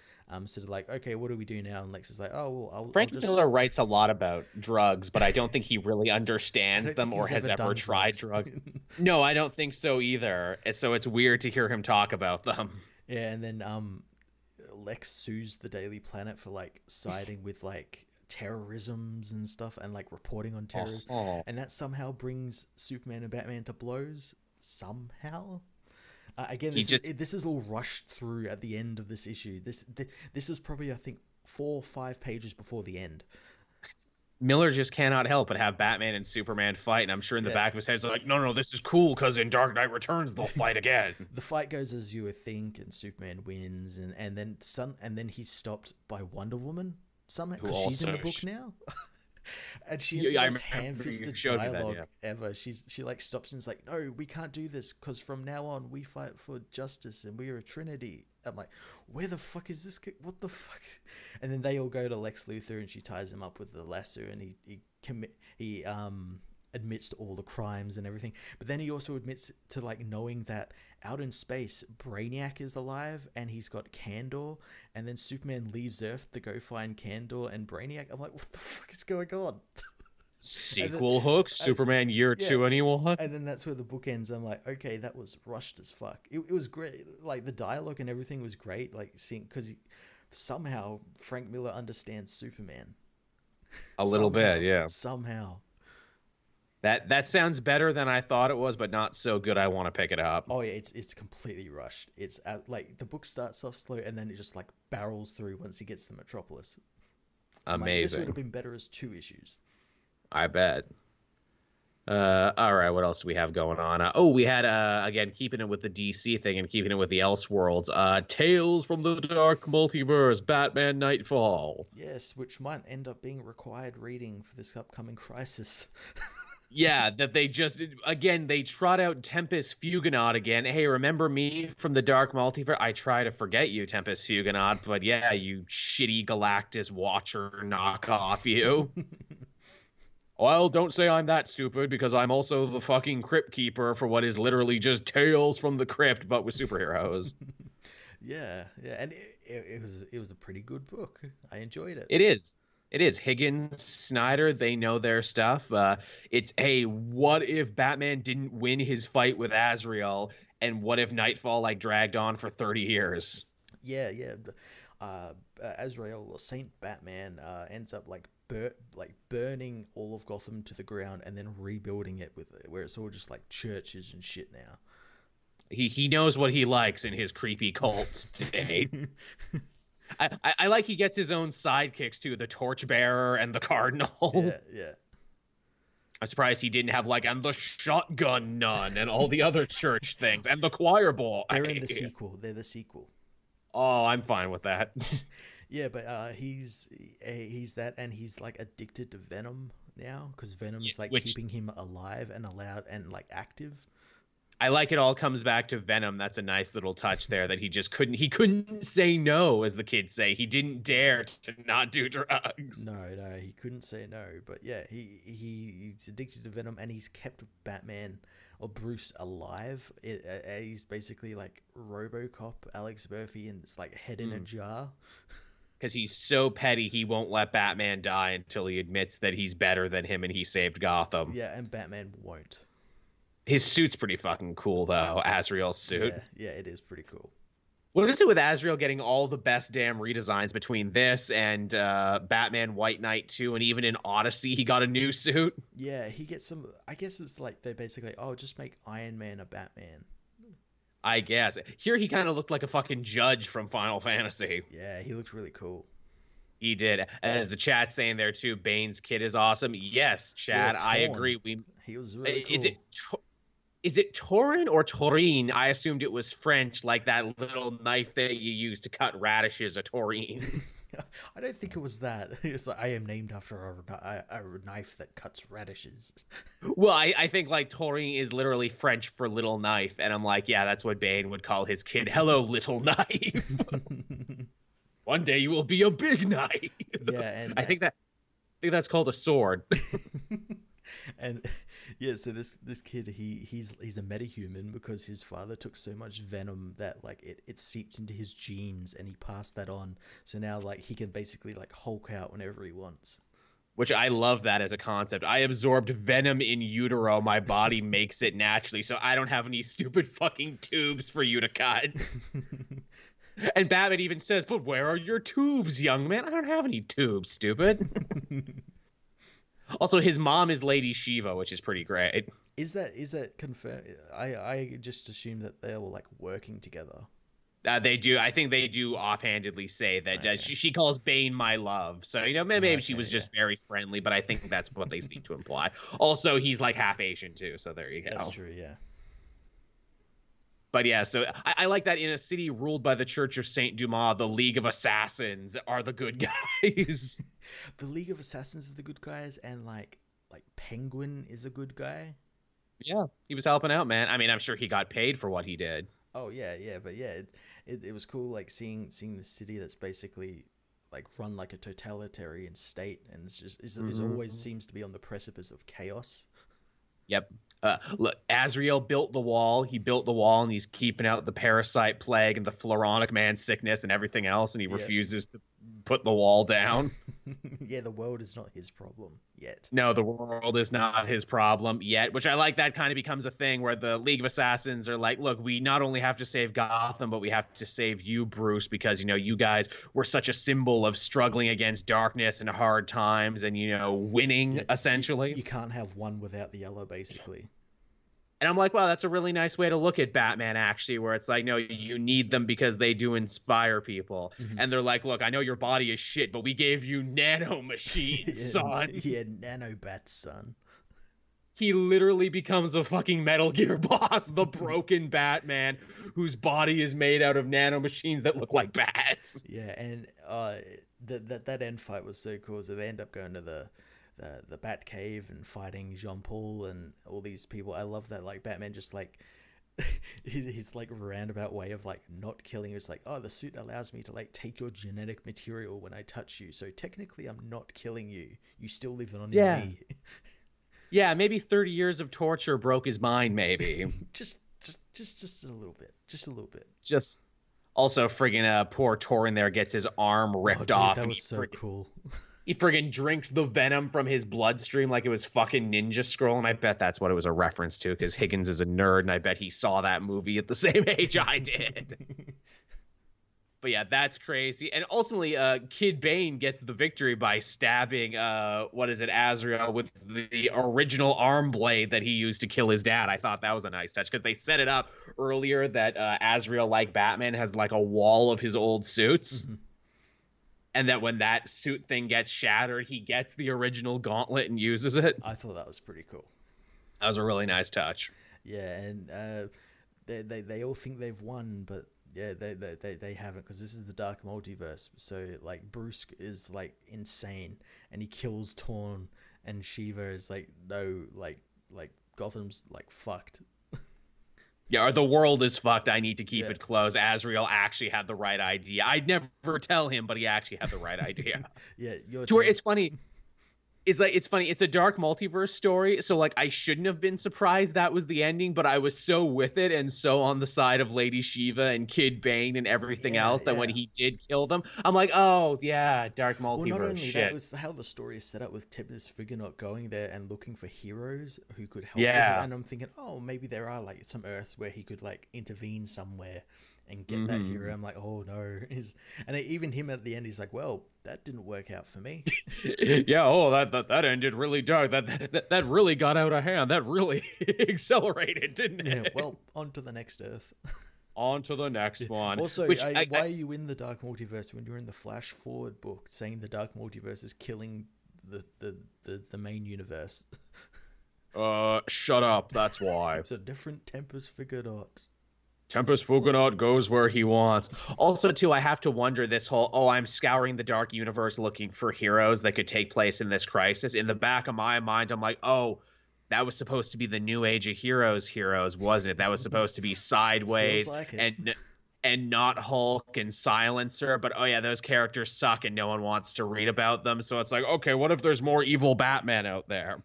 So they're like, okay, what do we do now? And Lex is like, oh, well, Frank Miller writes a lot about drugs, but I don't think he really understands them or has ever tried drugs. No, I don't think so either. So it's weird to hear him talk about them. Yeah, and then Lex sues the Daily Planet for like siding with like terrorisms and stuff, and like reporting on terrorism, and that somehow brings Superman and Batman to blows somehow. Again, this is all rushed through at the end of this issue. This is probably, I think, 4 or 5 pages before the end. Miller just cannot help but have Batman and Superman fight, and I'm sure in the back of his head he's like, no, this is cool, because in Dark Knight Returns they'll fight again. The fight goes as you would think, and Superman wins, and then he's stopped by Wonder Woman somehow, because she's in the book now. And she has the most ham-fisted dialogue ever. She like stops and is like, no, we can't do this, because from now on we fight for justice and we are a trinity. I'm like, where the fuck is this? What the fuck? And then they all go to Lex Luthor, and she ties him up with the lasso, and he admits to all the crimes and everything. But then he also admits to like knowing that out in space Brainiac is alive and he's got Kandor, and then Superman leaves Earth to go find Kandor and Brainiac. I'm like, what the fuck is going on? Sequel hook, Superman Year 2 anyone? And then that's where the book ends. I'm like, okay, that was rushed as fuck. It was great. Like the dialogue and everything was great. Like seeing, because somehow Frank Miller understands Superman. A little bit, yeah. Somehow. That sounds better than I thought it was, but not so good I want to pick it up. Oh yeah, it's completely rushed. It's like the book starts off slow and then it just like barrels through once he gets to Metropolis. Amazing. Like, this would have been better as 2 issues. I bet. All right, what else do we have going on? We had again, keeping it with the DC thing and keeping it with the Elseworlds. Tales from the Dark Multiverse, Batman Nightfall. Yes, which might end up being required reading for this upcoming crisis. Yeah, that they just, again, they trot out Tempest Fugonaut again. Hey, remember me from the Dark Multiverse? I try to forget you, Tempest Fugonaut, but yeah, you shitty Galactus Watcher knockoff, you. Well, don't say I'm that stupid, because I'm also the fucking Crypt Keeper for what is literally just Tales from the Crypt, but with superheroes. Yeah, and it was a pretty good book. I enjoyed it. It is. Higgins, SNYDER, they know their stuff. It's, hey, what if Batman didn't win his fight with Azrael, and what if Nightfall like dragged on for 30 years? Yeah. Azrael, or Saint Batman, ends up like burning all of Gotham to the ground and then rebuilding it where it's all just like churches and shit now. He knows what he likes in his creepy cult state. I like he gets his own sidekicks too, the Torchbearer and the Cardinal. Yeah. I'm surprised he didn't have like, and the shotgun nun and all the other church things and the choir boy. They're in the sequel. They're the sequel. Oh, I'm fine with that. Yeah, but he's that, and he's like addicted to Venom now because Venom's like Which keeping him alive and allowed and like active. I like. It all comes back to Venom. That's a nice little touch there that he couldn't say no, as the kids say. He didn't dare to not do drugs. No, he couldn't say no. But yeah, he's addicted to Venom, and he's kept Batman or Bruce alive. He's basically like RoboCop, Alex Murphy, and it's like head in a jar. Because he's so petty, he won't let Batman die until he admits that he's better than him and he saved Gotham. Yeah, and Batman won't. His suit's pretty fucking cool, though. Azrael's suit. Yeah, it is pretty cool. What is it with Azrael getting all the best damn redesigns between this and Batman White Knight 2, and even in Odyssey he got a new suit? Yeah, he gets some... I guess it's like they basically, just make Iron Man a Batman. I guess. Here he kind of looked like a fucking judge from Final Fantasy. Yeah, he looks really cool. He did. As the chat's saying there, too, Bane's kid is awesome. Yes, chat, Yeah, I agree. He was really cool. Is it Torin or Taurine? I assumed it was French, like that little knife that you use to cut radishes, a Taurine. I don't think it was that. It's like, I am named after a knife that cuts radishes. Well, I think like Taurine is literally French for little knife, and I'm like, yeah, that's what Bane would call his kid. Hello, little knife. One day you will be a big knife. Yeah, and I think that's called a sword. And yeah, so this kid, he's a metahuman because his father took so much venom that like it seeped into his genes, and he passed that on. So now like he can basically like Hulk out whenever he wants. Which I love that as a concept. I absorbed venom in utero. My body makes it naturally, so I don't have any stupid fucking tubes for you to cut. And Batman even says, "But where are your tubes, young man? I don't have any tubes, stupid." Also, his mom is Lady Shiva, which is pretty great. Is that confirmed? I just assumed that they were like working together. They do. I think they do offhandedly say that Okay. she calls Bane my love. So, maybe she was just very friendly, but I think that's what they seem to imply. Also, he's like half Asian too, so there you go. That's true, yeah. But yeah, so I like that in a city ruled by the Church of Saint Dumas, the League of Assassins are the good guys. The League of Assassins are the good guys, and like Penguin is a good guy. Yeah, he was helping out, man. I mean, I'm sure he got paid for what he did. Oh yeah, but yeah, it was cool like seeing the city that's basically like run like a totalitarian state, and it's always seems to be on the precipice of chaos. Yep. Look, Azrael built the wall. He built the wall, and he's keeping out the parasite plague and the Floronic Man sickness and everything else, and he refuses to put the wall down. Yeah, the world is not his problem yet. No, the world is not his problem yet, which I like. That kind of becomes a thing where the League of Assassins are like, look, we not only have to save Gotham, but we have to save you, Bruce, because, you guys were such a symbol of struggling against darkness and hard times and, winning, essentially. You can't have one without the other, basically. And I'm like, wow, that's a really nice way to look at Batman, actually, where it's like, no, you need them because they do inspire people. Mm-hmm. And they're like, look, I know your body is shit, but we gave you nano machines, son. Yeah, nanobats, son. He literally becomes a fucking Metal Gear boss, the broken Batman, whose body is made out of nano machines that look like bats. Yeah, and that end fight was so cool. So they end up going to the Batcave and fighting Jean-Paul and all these people. I love that, like, Batman just, like, his like, roundabout way of, like, not killing. It's like, oh, the suit allows me to, like, take your genetic material when I touch you. So technically I'm not killing you. You still live on in me. Yeah, maybe 30 years of torture broke his mind, maybe. just a little bit. Just a little bit. Just... Also, friggin' poor Torin there gets his arm ripped off. That was so cool. He friggin' drinks the venom from his bloodstream like it was fucking Ninja Scroll, and I bet that's what it was a reference to, because Higgins is a nerd, and I bet he saw that movie at the same age I did. But yeah, that's crazy. And ultimately, Kid Bane gets the victory by stabbing, Azrael with the original arm blade that he used to kill his dad. I thought that was a nice touch, because they set it up earlier that Azrael, like Batman, has like a wall of his old suits. Mm-hmm. And that when that suit thing gets shattered, he gets the original gauntlet and uses it. I thought that was pretty cool. That was a really nice touch. Yeah, and they all think they've won, but yeah, they haven't, because this is the Dark Multiverse. So like Bruce is like insane, and he kills Torn, and Shiva is like, no, like Gotham's like fucked. Yeah, or the world is fucked. I need to keep Yeah. it closed. Azrael actually had the right idea. I'd never tell him, but he actually had the right idea. Yeah, you're To where dead. it's funny. It's funny. It's a dark multiverse story, so like I shouldn't have been surprised that was the ending, but I was so with it and so on the side of Lady Shiva and Kid Bane and everything Yeah, else that when yeah. he did kill them, I'm like, oh yeah, dark Well, not multiverse only that, it shit. was how the story is set up with Tempest Figure going there and looking for heroes who could help with it. Yeah. And I'm thinking, oh, maybe there are like some Earths where he could like intervene somewhere and get that Hmm. hero. I'm like, oh no, even him at the end, he's like, well, that didn't work out for me. Yeah. Oh, that ended really dark. That really got out of hand. That really accelerated, didn't Yeah, it? well, on to the next Earth. On to the next one. Also, Which why are you in the Dark Multiverse when you're in the Flash Forward book saying the Dark Multiverse is killing the main universe? Shut up. That's why. It's a different Tempest Figure. Tempest Fugonaut goes where he wants. Also, too, I have to wonder this whole, oh, I'm scouring the dark universe looking for heroes that could take place in this crisis. In the back of my mind, I'm like, oh, that was supposed to be the new age of heroes, wasn't it? That was supposed to be Feels Sideways like it. and not Hulk and Silencer. But oh yeah, those characters suck and no one wants to read about them. So it's like, okay, what if there's more evil Batman out there?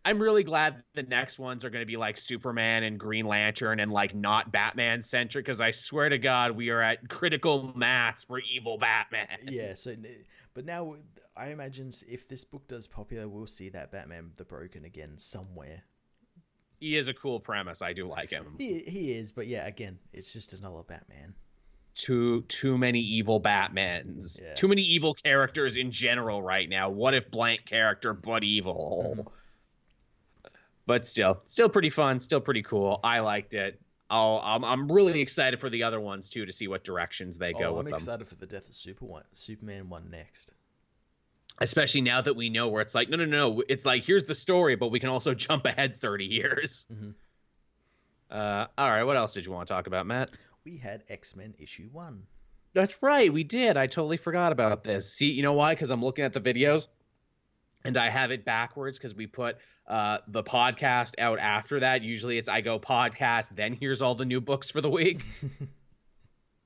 I'm really glad the next ones are going to be like Superman and Green Lantern and like not Batman centric, because I swear to God, we are at critical mass for evil Batman. Yeah, but now I imagine if this book does popular, we'll see that Batman the Broken again somewhere. He is a cool premise. I do like him. He is, but yeah, again, it's just another Batman. Too many evil Batmans. Yeah. Too many evil characters in general right now. What if blank character but evil? Mhm. But still pretty fun, still pretty cool. I liked it. I'm really excited for the other ones too to see what directions they go with I'm them. excited for the death of Superman one next. Especially now that we know where it's like, no. It's like, here's the story, but we can also jump ahead 30 years. Mm-hmm. All right, what else did you want to talk about, Matt? We had X-Men issue 1. That's right, we did. I totally forgot about this. See, you know why? Because I'm looking at the videos and I have it backwards because we put the podcast out after that. Usually it's I go podcast, then here's all the new books for the week.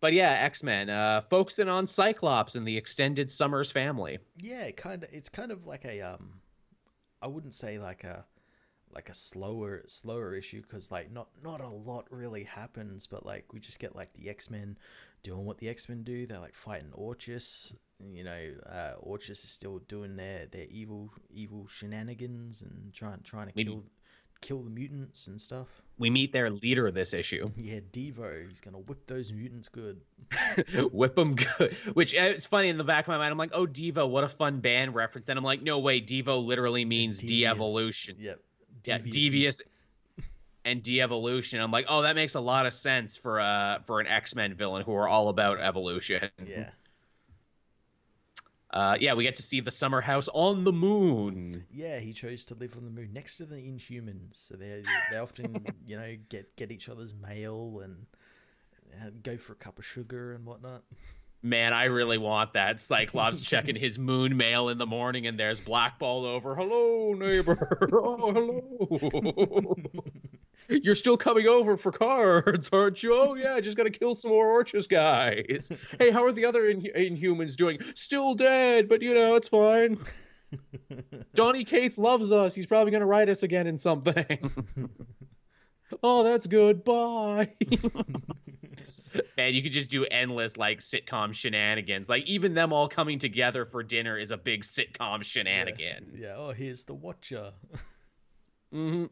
But yeah, X-Men, focusing on Cyclops and the extended Summers family. Yeah, it's kind of like a I wouldn't say like a slower issue, because like not a lot really happens, but like we just get like the X-Men doing what the X-Men do. They're like fighting Orchis. You know, Orchis is still doing their evil shenanigans and trying to kill the mutants and stuff. We meet their leader this issue. Yeah, Devo. He's gonna whip those mutants good. Whip them good. Which it's funny, in the back of my mind, I'm like, oh, Devo, what a fun band reference. And I'm like, no, wait, Devo literally means de-evolution. Yep. Yeah, Devious. devious and de-evolution. I'm like, oh, that makes a lot of sense for an X-Men villain who are all about evolution. Yeah. Yeah, we get to see the summer house on the moon. Yeah, he chose to live on the moon next to the Inhumans, so they often get each other's mail and go for a cup of sugar and whatnot. Man, I really want that. Cyclops checking his moon mail in the morning, and there's Black Ball over. Hello, neighbor. Oh, hello. You're still coming over for cards, aren't you? Oh, yeah, just got to kill some more Orchis guys. Hey, how are the other Inhumans doing? Still dead, but, it's fine. Donny Cates loves us. He's probably going to write us again in something. Oh, that's good. Bye. Man, you could just do endless, like, sitcom shenanigans. Like, even them all coming together for dinner is a big sitcom shenanigan. Yeah. Oh, here's the Watcher. Mm-hmm.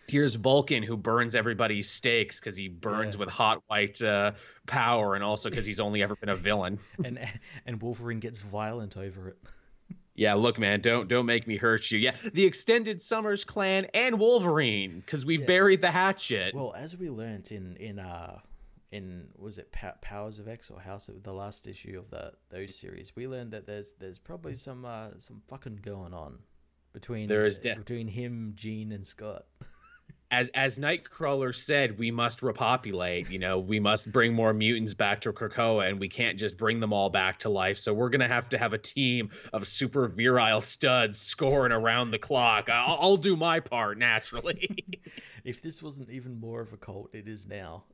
Here's Vulcan, who burns everybody's steaks because he burns with hot white power, and also because he's only ever been a villain. and Wolverine gets violent over it. Yeah, look, man, don't make me hurt you. Yeah, the extended Summers clan and Wolverine, because we buried the hatchet. Well, as we learnt in was it Powers of X or House of the last issue of those series, we learned that there's probably some fucking going on between him, Jean, and Scott. As Nightcrawler said, we must repopulate. We must bring more mutants back to Krakoa, and we can't just bring them all back to life. So we're gonna have to have a team of super virile studs scoring around the clock. I'll do my part naturally. If this wasn't even more of a cult, it is now.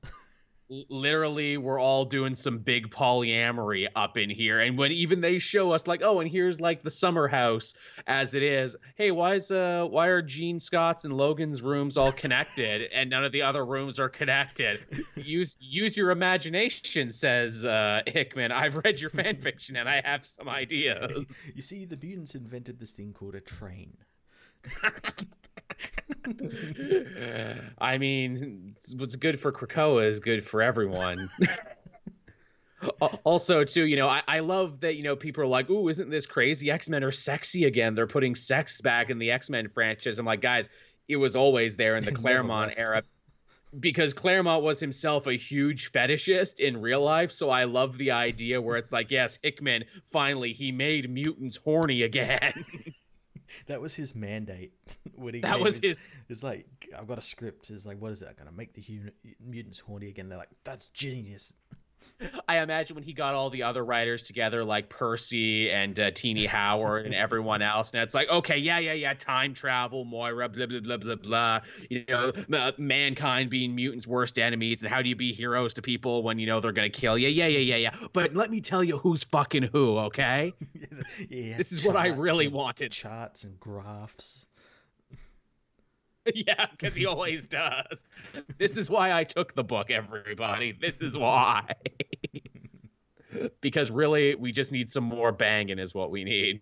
Literally, we're all doing some big polyamory up in here, and when even they show us like, oh, and here's like the summer house as it is. Hey, why are Gene Scott's and Logan's rooms all connected and none of the other rooms are connected? Use your imagination, says Hickman. I've read your fan fiction and I have some ideas. You see, the mutants invented this thing called a train. I mean, what's good for Krakoa is good for everyone. Also, too, I love that, people are like, ooh, isn't this crazy? X-Men are sexy again. They're putting sex back in the X-Men franchise. I'm like, guys, it was always there in the Claremont era. Because Claremont was himself a huge fetishist in real life, so I love the idea where it's like, yes, Hickman, finally, he made mutants horny again. That was his mandate. It's like, I've got a script. It's like, what is that going to make the mutants horny again? They're like, that's genius. I imagine when he got all the other writers together, like Percy and Teenie Howard and everyone else, and it's like, okay, yeah, time travel, Moira, blah, blah, blah, blah, blah, mankind being mutants' worst enemies, and how do you be heroes to people when, they're going to kill you? Yeah. But let me tell you who's fucking who, okay? Yeah, this is what I really wanted. Charts and graphs. Yeah, because he always does. This is why I took the book, everybody. This is why. Because really, we just need some more banging is what we need.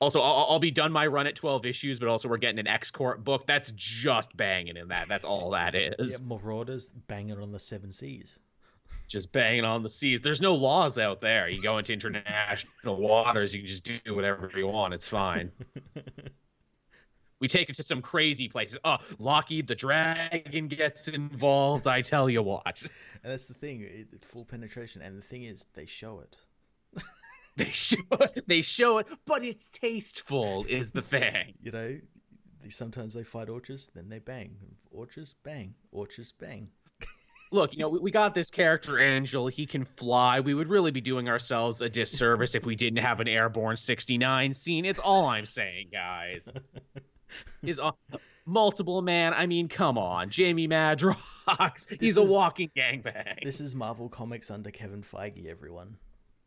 Also, I'll be done my run at 12 issues, but also we're getting an X-Corp book. That's just banging in that. That's all that is. Yeah, Marauders banging on the 7 seas. Just banging on the seas. There's no laws out there. You go into international waters, you can just do whatever you want. It's fine. We take it to some crazy places. Oh, Lockheed the Dragon gets involved. I tell you what. And that's the thing. Full penetration. And the thing is, they show it. They show it, but it's tasteful is the thing. Sometimes they fight Orchis, then they bang. Orchis, bang. Orchis, bang. Look, we got this character, Angel. He can fly. We would really be doing ourselves a disservice if we didn't have an Airborne 69 scene. It's all I'm saying, guys. Is multiple man. I mean, come on, Jamie Madrox. He's a walking gangbang. This is Marvel Comics under Kevin Feige, everyone.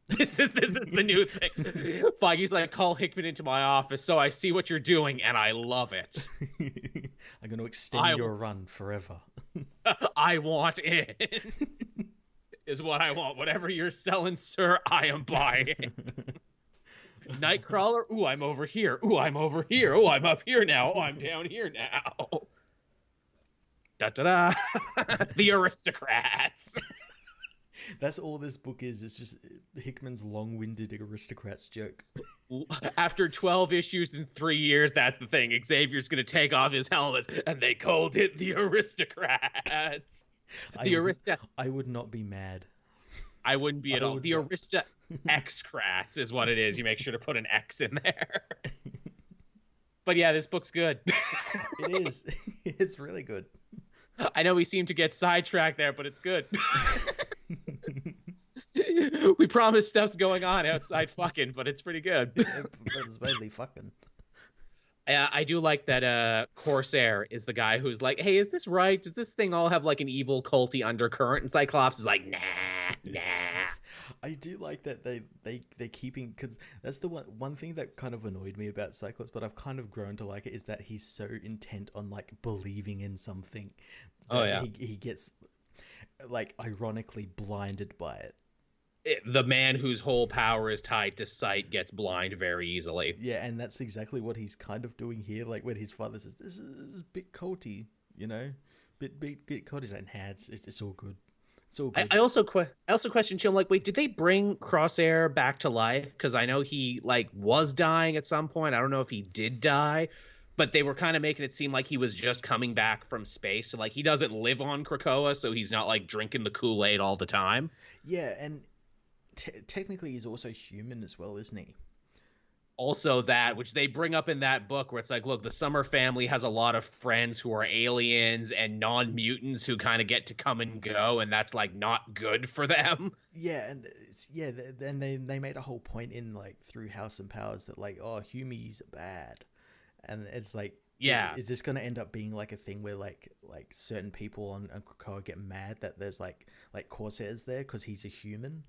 This is the new thing. Feige's like, call Hickman into my office, so I see what you're doing, and I love it. I'm going to extend your run forever. I want in. Is what I want. Whatever you're selling, sir, I am buying. Nightcrawler, ooh, I'm over here. Ooh, I'm over here. Oh, I'm up here now. Oh, I'm down here now. Da-da-da. The aristocrats. That's all this book is. It's just Hickman's long-winded aristocrats joke. After 12 issues in 3 years, that's the thing. Xavier's going to take off his helmet, and they called it the aristocrats. I would not be mad. I wouldn't be at all. The Arista X-crats is what it is. You make sure to put an X in there. But yeah, this book's good. It is. It's really good. I know we seem to get sidetracked there, but it's good. We promise stuff's going on outside fucking, but it's pretty good. It's mainly fucking. I do like that Corsair is the guy who's like, hey, is this right? Does this thing all have like an evil culty undercurrent? And Cyclops is like, nah. I do like that they're keeping, because that's the one thing that kind of annoyed me about Cyclops, but I've kind of grown to like it, is that he's so intent on like believing in something. Oh yeah. He gets like ironically blinded by it. The man whose whole power is tied to sight gets blind very easily. Yeah, and that's exactly what he's kind of doing here. Like when his father says, "This is a bit culty," bit culty. He's like, "Nah, it's all good. It's all good." I also question Chill. Like, wait, did they bring Crosshair back to life? Because I know he like was dying at some point. I don't know if he did die, but they were kind of making it seem like he was just coming back from space. So like he doesn't live on Krakoa, so he's not like drinking the Kool-Aid all the time. Yeah, and technically he's also human as well, isn't he? Also that, which they bring up in that book, where it's like, look, the Summer family has a lot of friends who are aliens and non-mutants who kind of get to come and go, and that's like not good for them. Yeah, and then they made a whole point in like through House and Powers that like, oh, Humies are bad, and it's like, Yeah, is this gonna end up being like a thing where like certain people on Krakoa get mad that there's like Corsairs there because he's a human?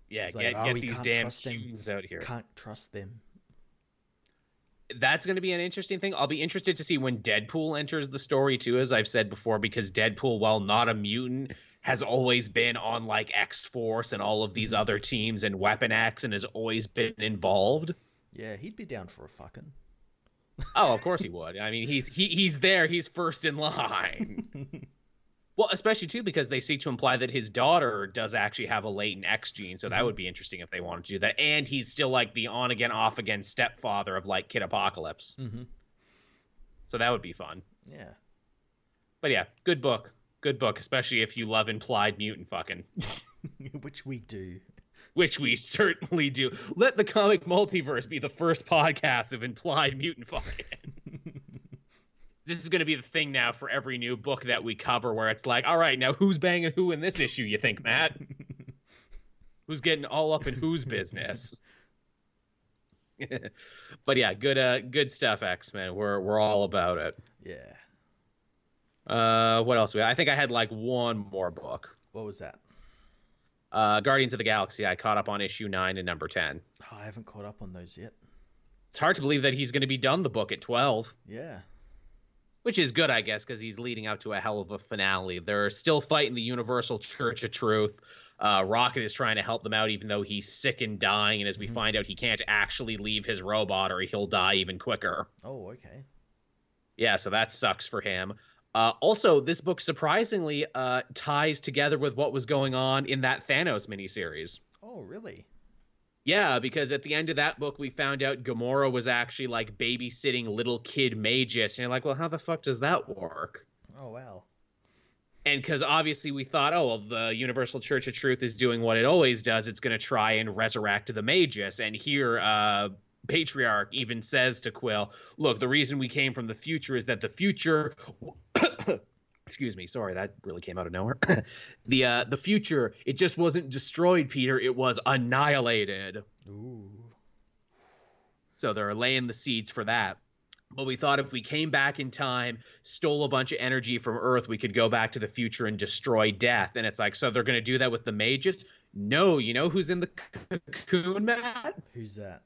yeah, It's like, oh, get we these can't damn trust them. humans out here. Can't trust them. That's going to be an interesting thing. I'll be interested to see when Deadpool enters the story too, as I've said before, because Deadpool, while not a mutant, has always been on like X-Force and all of these Mhm. other teams and Weapon X, and has always been involved. Yeah, he'd be down for a fucking. Oh, of course he would. I mean, he's there. He's first in line. Well, especially too because they seek to imply that his daughter does actually have a latent X gene, so that Mhm. would be interesting if they wanted to do that. And he's still like the on again, off again stepfather of like Kid Apocalypse, Mhm. so that would be fun. Yeah. But yeah, good book, especially if you love implied mutant fucking, Which we do. which we certainly do. Let the comic multiverse be the first podcast of implied mutant fucking. This is going to be the thing now for every new book that we cover, where it's like, all right, now who's banging who in this issue? You think, Matt? Who's getting all up in whose business? But yeah, good stuff, X-Men. We're all about it. Yeah. What else? I think I had like one more book. What was that? Guardians of the Galaxy. I caught up on issue 9 and number 10. Oh, I haven't caught up on those yet. It's hard to believe that he's going to be done the book at 12, Yeah. which is good, I guess, because he's leading up to a hell of a finale. They're still fighting the Universal Church of Truth. Rocket is trying to help them out, even though he's sick and dying. And as we find out, he can't actually leave his robot, or he'll die even quicker. Oh, okay. Yeah, so that sucks for him. Also, this book surprisingly ties together with what was going on in that Thanos miniseries. Oh, really? Yeah, because at the end of that book, we found out Gamora was actually like babysitting little kid Magus. And you're like, well, how the fuck does that work? Oh, wow. And because obviously we thought, oh, well, the Universal Church of Truth is doing what it always does. It's going to try and resurrect the Magus. And here, Patriarch even says to Quill, look, the reason we came from the future is that the future excuse me, sorry, that really came out of nowhere. The future, it just wasn't destroyed, Peter, it was annihilated. Ooh. So they're laying the seeds for that. But we thought if we came back in time, stole a bunch of energy from Earth, we could go back to the future and destroy death. And it's like, so they're going to do that with the Magus? No, you know who's in the cocoon, Matt? Who's that?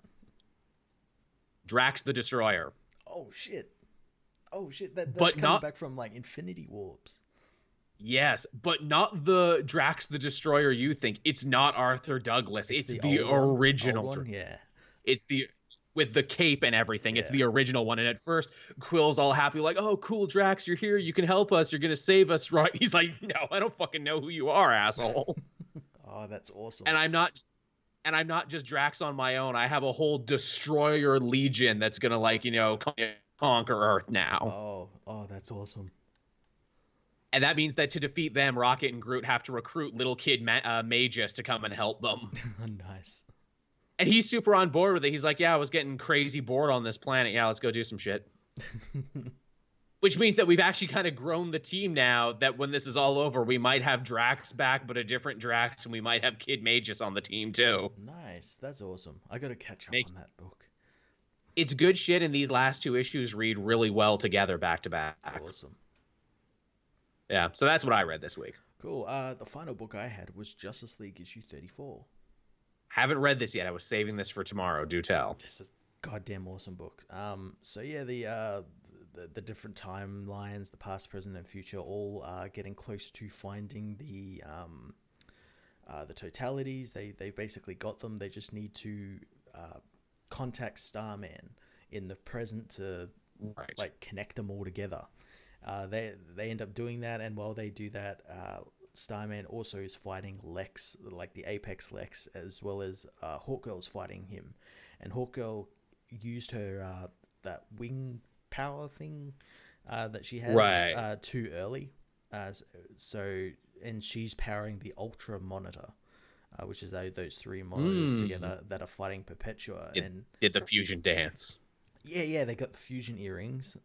Drax the Destroyer. Oh, shit. Oh, shit. That's But coming not back from, like, Infinity Warps. Yes, but not the Drax the Destroyer you think. It's not Arthur Douglas. It's the old original. one? Yeah. It's the with the cape and everything. It's the original one. And at first, Quill's all happy, like, "Oh, cool, Drax, you're here. You can help us. You're gonna save us, right?" He's like, "No, I don't fucking know who you are, asshole." Oh, that's awesome. And I'm not just Drax on my own. I have a whole Destroyer Legion that's gonna like conquer Earth now. Oh, that's awesome. And that means that to defeat them, Rocket and Groot have to recruit little kid Magus to come and help them. Nice. And he's super on board with it. He's like, yeah, I was getting crazy bored on this planet. Yeah, let's go do some shit. Which means that we've actually kind of grown the team now, that when this is all over, we might have Drax back, but a different Drax, and we might have Kid Magus on the team too. Nice. That's awesome. I got to catch up on that book. It's good shit, and these last two issues read really well together back to back. Awesome. Yeah, so that's what I read this week. Cool. The final book I had was Justice League issue 34. Haven't read this yet. I was saving this for tomorrow. Do tell. This is goddamn awesome book. So yeah, the different timelines, the past, present, and future, all getting close to finding the totalities. They basically got them. They just need to contact Starman in the present to like connect them all together. They end up doing that, and while they do that, Starman also is fighting Lex, like the Apex Lex, as well as Hawkgirl's fighting him. And Hawkgirl used her that wing power thing that she has Right. too early. So, and she's powering the Ultra Monitor, which is those three monitors Mm. together that are fighting Perpetua. Did, And did the fusion dance. yeah, they got the fusion earrings,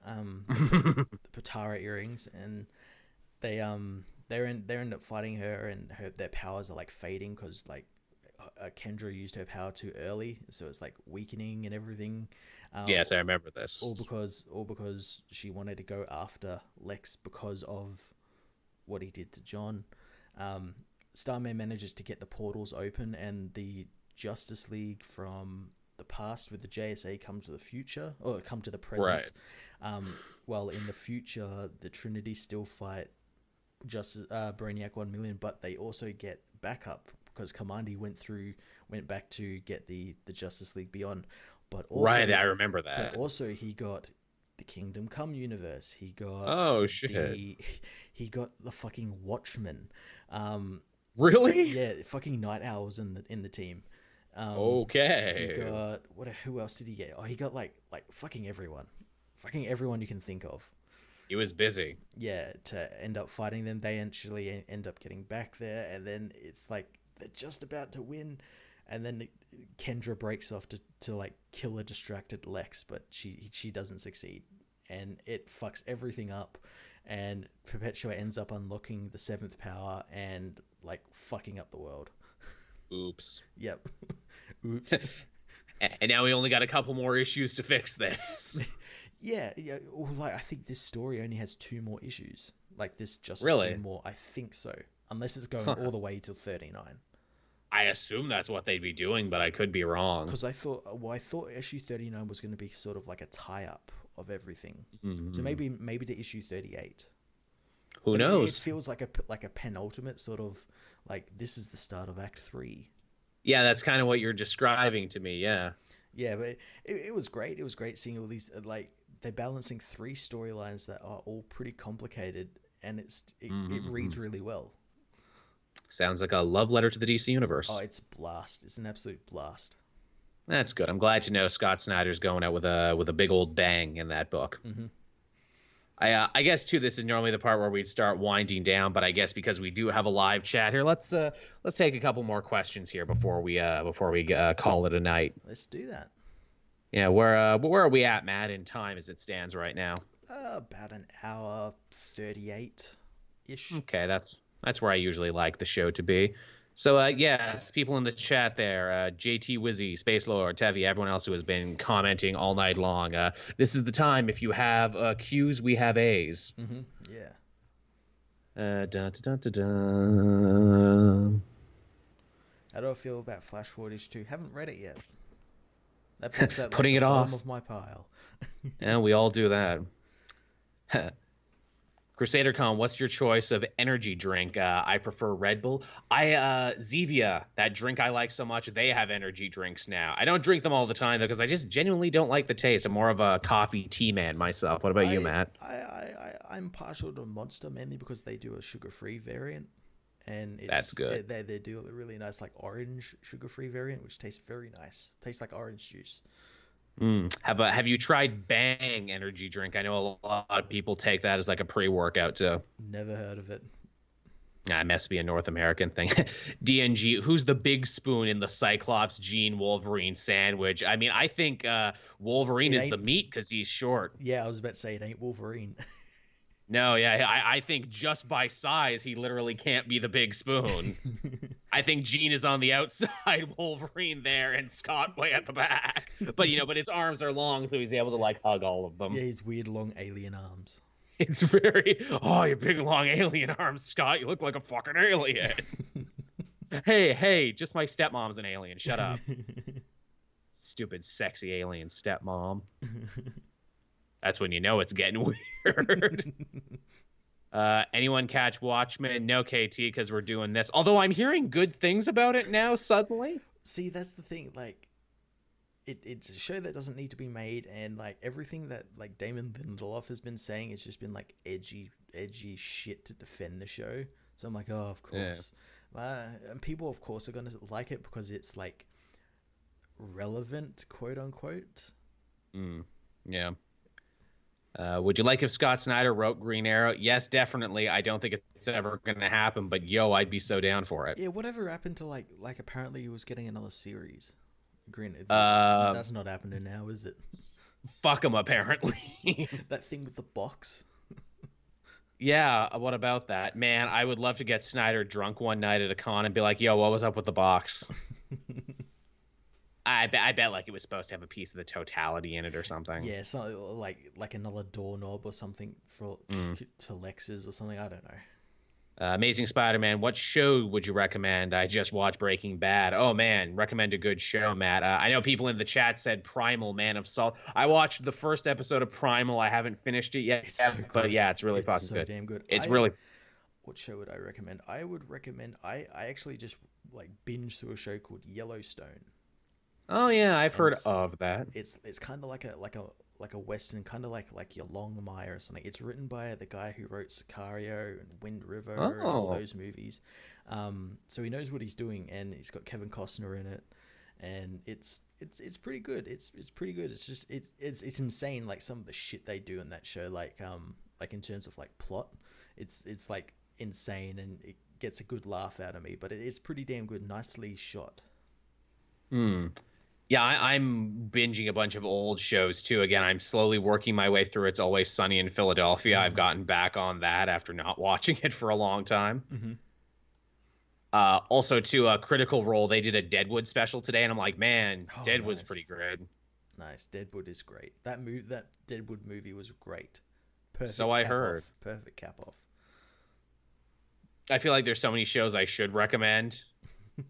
the Patara earrings, and they end up fighting her, and their powers are like fading because like Kendra used her power too early, so it's like weakening and everything. Yes, I remember this. All because she wanted to go after Lex because of what he did to John. Um, Starman manages to get the portals open, and the Justice League from the past with the JSA come to the future, or come to the Right. present. While in the future, the Trinity still fight Brainiac 1 million, but they also get backup because Kamandi went back to get the Justice League Beyond, but Right, also I remember that. he got the Kingdom Come universe. He got Oh shit. the he got the fucking Watchmen. Really? Yeah, fucking Night Owls in the team. He Okay. got what? Who else did he get? Oh, he got like fucking everyone you can think of. He was busy. Yeah, to end up fighting them. They actually end up getting back there, and then it's like they're just about to win, and then Kendra breaks off to like kill a distracted Lex, but she doesn't succeed, and it fucks everything up, and Perpetua ends up unlocking the seventh power and like fucking up the world. Oops. Yep. Oops. And now we only got a couple more issues to fix this. Yeah. Well, like I think this story only has two more issues. Like this Justice Really? League more, I think so. Unless it's going Huh. all the way till 39. I assume that's what they'd be doing, but I could be wrong. Because I thought issue 39 was going to be sort of like a tie up of everything. So Mhm. maybe to issue 38. Who But it knows? feels like a penultimate sort of like this is the start of Act 3. Yeah, that's kind of what you're describing to me. Yeah. Yeah, but it was great. It was great seeing all these like they're balancing three storylines that are all pretty complicated, and it reads Mhm. really well. Sounds like a love letter to the DC Oh, universe. it's blast! It's an absolute blast. That's good. I'm glad to know Scott Snyder's going out with a big old bang in that book. Hmm. I guess too. This is normally the part where we'd start winding down, but I guess because we do have a live chat here, let's take a couple more questions here before we call it a night. Let's do that. Yeah, where are we at, Matt, in time as it stands right now? About an hour 38 ish. Okay, that's where I usually like the show to be. So yes, people in the chat there, JT Wizzy, Space Lord, Tevi, everyone else who has been commenting all night long. This is the time. If you have Q's, we have A's. Hmm. Yeah. Dun, dun, dun, dun, dun. How do I feel about Flash Forward issue 2? Haven't read it yet. That book's at like Putting the it bottom off. of my pile. And we all do that. CrusaderCon, what's your choice of energy drink? I prefer Red Bull. Zevia, that drink I like so much, they have energy drinks now. I don't drink them all the time though, because I just genuinely don't like the taste. I'm more of a coffee tea man myself. What about you, Matt? I'm partial to Monster mainly because they do a sugar-free variant, and That's good. they do a really nice like orange sugar-free variant, which tastes very nice. Tastes like orange juice. Have you tried Bang energy drink? I know a lot of people take that as like a pre-workout too. Never heard of it. Nah, it must be a North American thing. DNG, who's the big spoon in the Cyclops Gene Wolverine sandwich? I mean, I think Wolverine It is the ain't. meat because he's short. Yeah, I was about to say it ain't Wolverine. No, yeah, I think just by size, he literally can't be the big spoon. I think Gene is on the outside, Wolverine there, and Scott way at the back. But his arms are long, so he's able to like hug all of them. Yeah, his weird long alien arms. It's very, oh, your big long alien arms, Scott. You look like a fucking alien. Hey, just my stepmom's an alien. Shut up. Stupid, sexy alien stepmom. That's when you know it's getting weird. Anyone catch Watchmen? No, KT, because we're doing this. Although I'm hearing good things about it now, suddenly. See, that's the thing. Like, it's a show that doesn't need to be made, and like everything that like Damon Lindelof has been saying has just been like edgy shit to defend the show. So I'm like, oh, of course. And people, of course, are gonna like it because it's like relevant, quote unquote. Yeah. Would you like if Scott Snyder wrote Green Arrow? Yes, definitely. I don't think it's ever going to happen, but yo, I'd be so down for it. Yeah, whatever happened to like apparently he was getting another series. Green, Uh, that's not happening now, is it? Fuck him, apparently. That thing with the box. Yeah, what about that? Man, I would love to get Snyder drunk one night at a con and be like, yo, what was up with the box? I bet like it was supposed to have a piece of the totality in it or something. Yeah, so like another doorknob or something for Mm. to Lex's or something. I don't know. Amazing Spider-Man. What show would you recommend? I just watched Breaking Bad. Oh man, recommend a good show, Matt. I know people in the chat said Primal, Man of Salt. I watched the first episode of Primal. I haven't finished it yet, It's so but good. yeah, it's really It's fucking so good. damn good. It's really. What show would I recommend? I would recommend. I actually just like binge through a show called Yellowstone, Oh yeah, I've and heard of that. it's kind of like a western, kind of like your Longmire or something. It's written by the guy who wrote Sicario and Wind River and all Oh. those movies. So he knows what he's doing, and he's got Kevin Costner in it, and it's pretty good. It's pretty good. It's just it's insane. Like some of the shit they do in that show, like in terms of like plot, it's like insane, and it gets a good laugh out of me. But it's pretty damn good, nicely shot. Hmm. Yeah, I'm binging a bunch of old shows too. Again, I'm slowly working my way through It's Always Sunny in Philadelphia. I've Mm. gotten back on that after not watching it for a long time. Mm-hmm. Also, to a Critical Role, they did a Deadwood special today, and I'm like, man, Oh, Deadwood's pretty nice. good. Nice. Deadwood is great. That Deadwood movie was great. So Perfect I cap heard. off. Perfect cap off. I feel like there's so many shows I should recommend,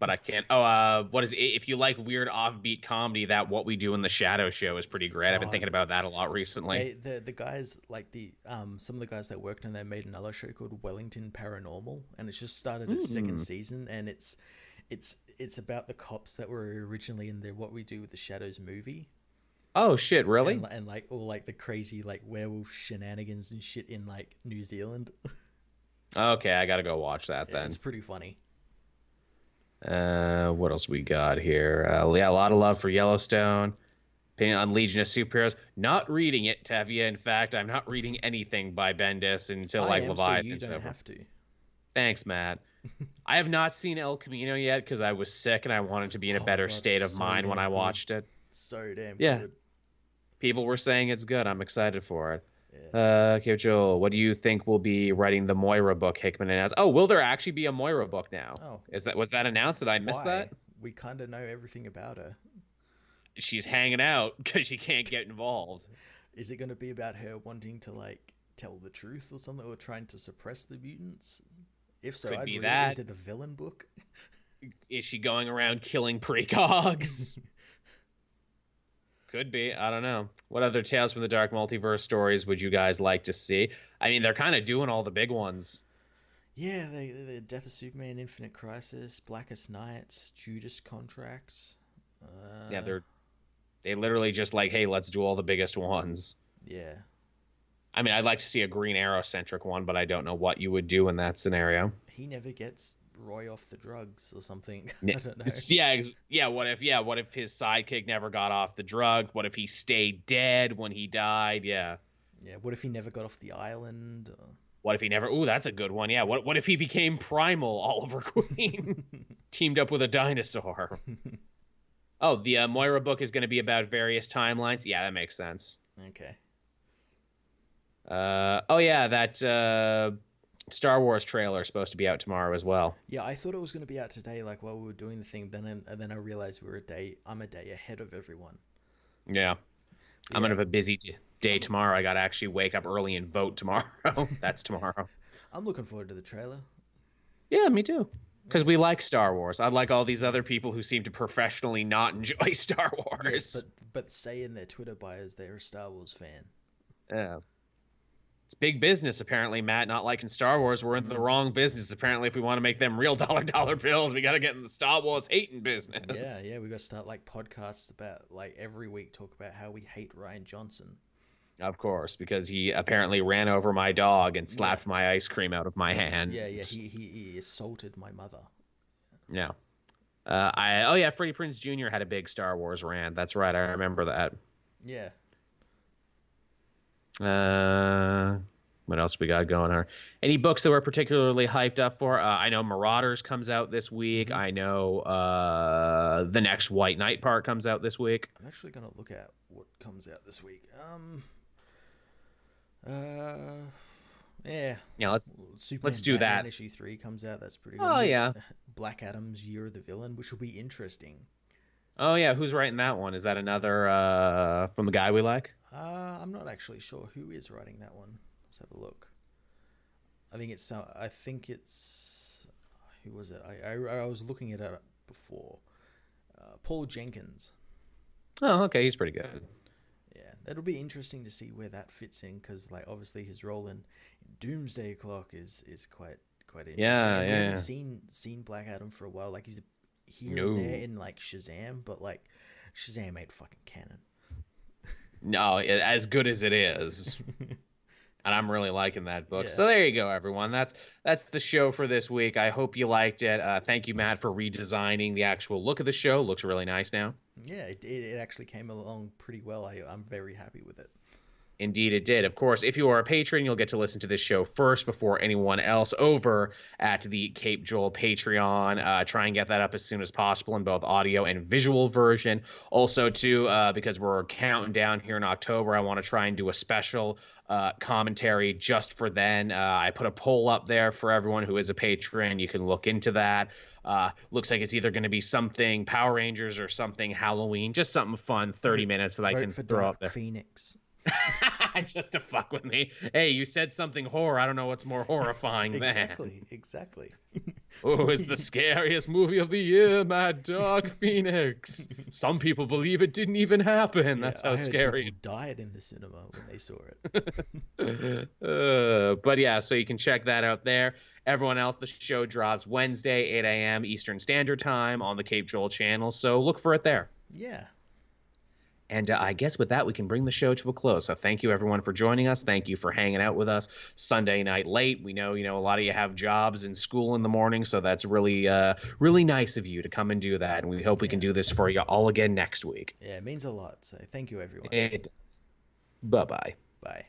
but I can't. Oh, what is it? If you like weird offbeat comedy, that What We Do in the Shadow show is pretty great. I've been Oh, thinking about that a lot recently. the guys like the some of the guys that worked on there made another show called Wellington Paranormal, and it's just started its second Mm. season, and it's about the cops that were originally in the What We Do with the Shadows movie, Oh shit, really? and like all like the crazy like werewolf shenanigans and shit in like New Zealand. Okay, I gotta go watch that Yeah, then. it's pretty funny. What else we got here? Yeah, a lot of love for Yellowstone. Opinion on Legion of Superheroes. Not reading it, Tevye. In fact, I'm not reading anything by Bendis until I like am, so you Leviathan's don't over. have to. Thanks, Matt. I have not seen El Camino yet because I was sick and I wanted to be in a Oh my better god, state of so mind when damn I good. watched it. So damn Yeah, good. people were saying it's good. I'm excited for it. Yeah. Okay, Joel, what do you think will be writing the Moira book Hickman announced? Oh, will there actually be a Moira book now? Oh, Was that announced? Did I miss that? why? We kind of know everything about her. She's hanging out because she can't get involved. Is it going to be about her wanting to like tell the truth or something, or trying to suppress the mutants? If so, Could I'd be read it. that. Is it a villain book? Is she going around killing precogs? Could be. I don't know. What other Tales from the Dark Multiverse stories would you guys like to see? I mean, they're kind of doing all the big ones. Yeah, the Death of Superman, Infinite Crisis, Blackest Night, Judas Contract. Yeah, they literally just like, hey, let's do all the biggest ones. Yeah. I mean, I'd like to see a Green Arrow centric one, but I don't know what you would do in that scenario. He never gets Roy off the drugs or something. I Yeah, don't know. What if his sidekick never got off the drug? What if he stayed dead when he died? Yeah. Yeah. What if he never got off the island? What if he never? Ooh, that's a good one. Yeah. What if he became Primal Oliver Queen, teamed up with a dinosaur? Oh, the Moira book is going to be about various timelines. Yeah, that makes sense. Okay. Oh yeah, that Star Wars trailer is supposed to be out tomorrow as well. Yeah, I thought it was going to be out today, like while we were doing the thing. And then I realized I'm a day ahead of everyone. Yeah, I'm Yeah, gonna have a busy day tomorrow. I got to actually wake up early and vote tomorrow. That's tomorrow. I'm looking forward to the trailer. Yeah, me too. Because Yeah. we like Star Wars. Unlike all these other people who seem to professionally not enjoy Star Yes, Wars. but say in their Twitter bios they're a Star Wars fan. Yeah. It's big business, apparently, Matt. Not liking Star Wars. We're in the wrong business. Apparently, if we want to make them real dollar bills, we got to get in the Star Wars hating business. Yeah, we got to start like podcasts about like every week talk about how we hate Ryan Johnson. Of course, because he apparently ran over my dog and slapped my ice cream out of my hand. Yeah, he assaulted my mother. Yeah. Freddie Prinze Jr. had a big Star Wars rant. That's right. I remember that. Yeah. Uh, what else we got going on? Any books that we're particularly hyped up for? I know Marauders comes out this week. Hmm. I know the next White Knight part comes out this week. I'm actually gonna look at what comes out this week. Uh, yeah, Yeah, let's Superman do Batman that. issue 3 comes out. That's pretty good. Oh And then yeah. Black Adam's Year of the Villain, which will be interesting. Oh yeah. Who's writing that one? Is that another from the guy we like? I'm not actually sure who is writing that one. Let's have a look. I think it's. Who was it? I was looking at it before. Paul Jenkins. Oh, okay. He's pretty good. Yeah, that'll be interesting to see where that fits in because, like, obviously his role in Doomsday Clock is quite interesting, Yeah, and we haven't yeah. seen Black Adam for a while. Like, he's here and there No. in like Shazam, but like Shazam ain't fucking canon. No, as good as it is. And I'm really liking that book. Yeah, So there you go, everyone. That's the show for this week. I hope you liked it. Thank you, Matt, for redesigning the actual look of the show. Looks really nice now. yeah, it actually came along pretty well. I'm very happy with it. Indeed, it did. Of course, if you are a patron, you'll get to listen to this show first before anyone else over at the Cape Joel Patreon. Try and get that up as soon as possible in both audio and visual version. Also, too, because we're counting down here in October, I want to try and do a special commentary just for then. I put a poll up there for everyone who is a patron. You can look into that. Looks like it's either going to be something Power Rangers or something Halloween, just something fun, 30 Vote minutes that I vote can for throw up Dark there. Phoenix. Just to fuck with me. Hey, you said something horror. I don't know what's more horrifying than. Exactly. Oh, it's the scariest movie of the year, my Dark Phoenix. Some people believe it didn't even happen. Yeah, That's I how heard scary people it died in the cinema when they saw it. is. But yeah, so you can check that out there. Everyone else, the show drops Wednesday, 8 a.m. Eastern Standard Time on the Cape Joel channel. So look for it there. Yeah. And I guess with that, we can bring the show to a close. So thank you, everyone, for joining us. Thank you for hanging out with us Sunday night late. We know, a lot of you have jobs and school in the morning, so that's really, really nice of you to come and do that. And we hope we can Yeah. do this for you all again next week. Yeah, it means a lot. So thank you, everyone. It does. Bye-bye. Bye.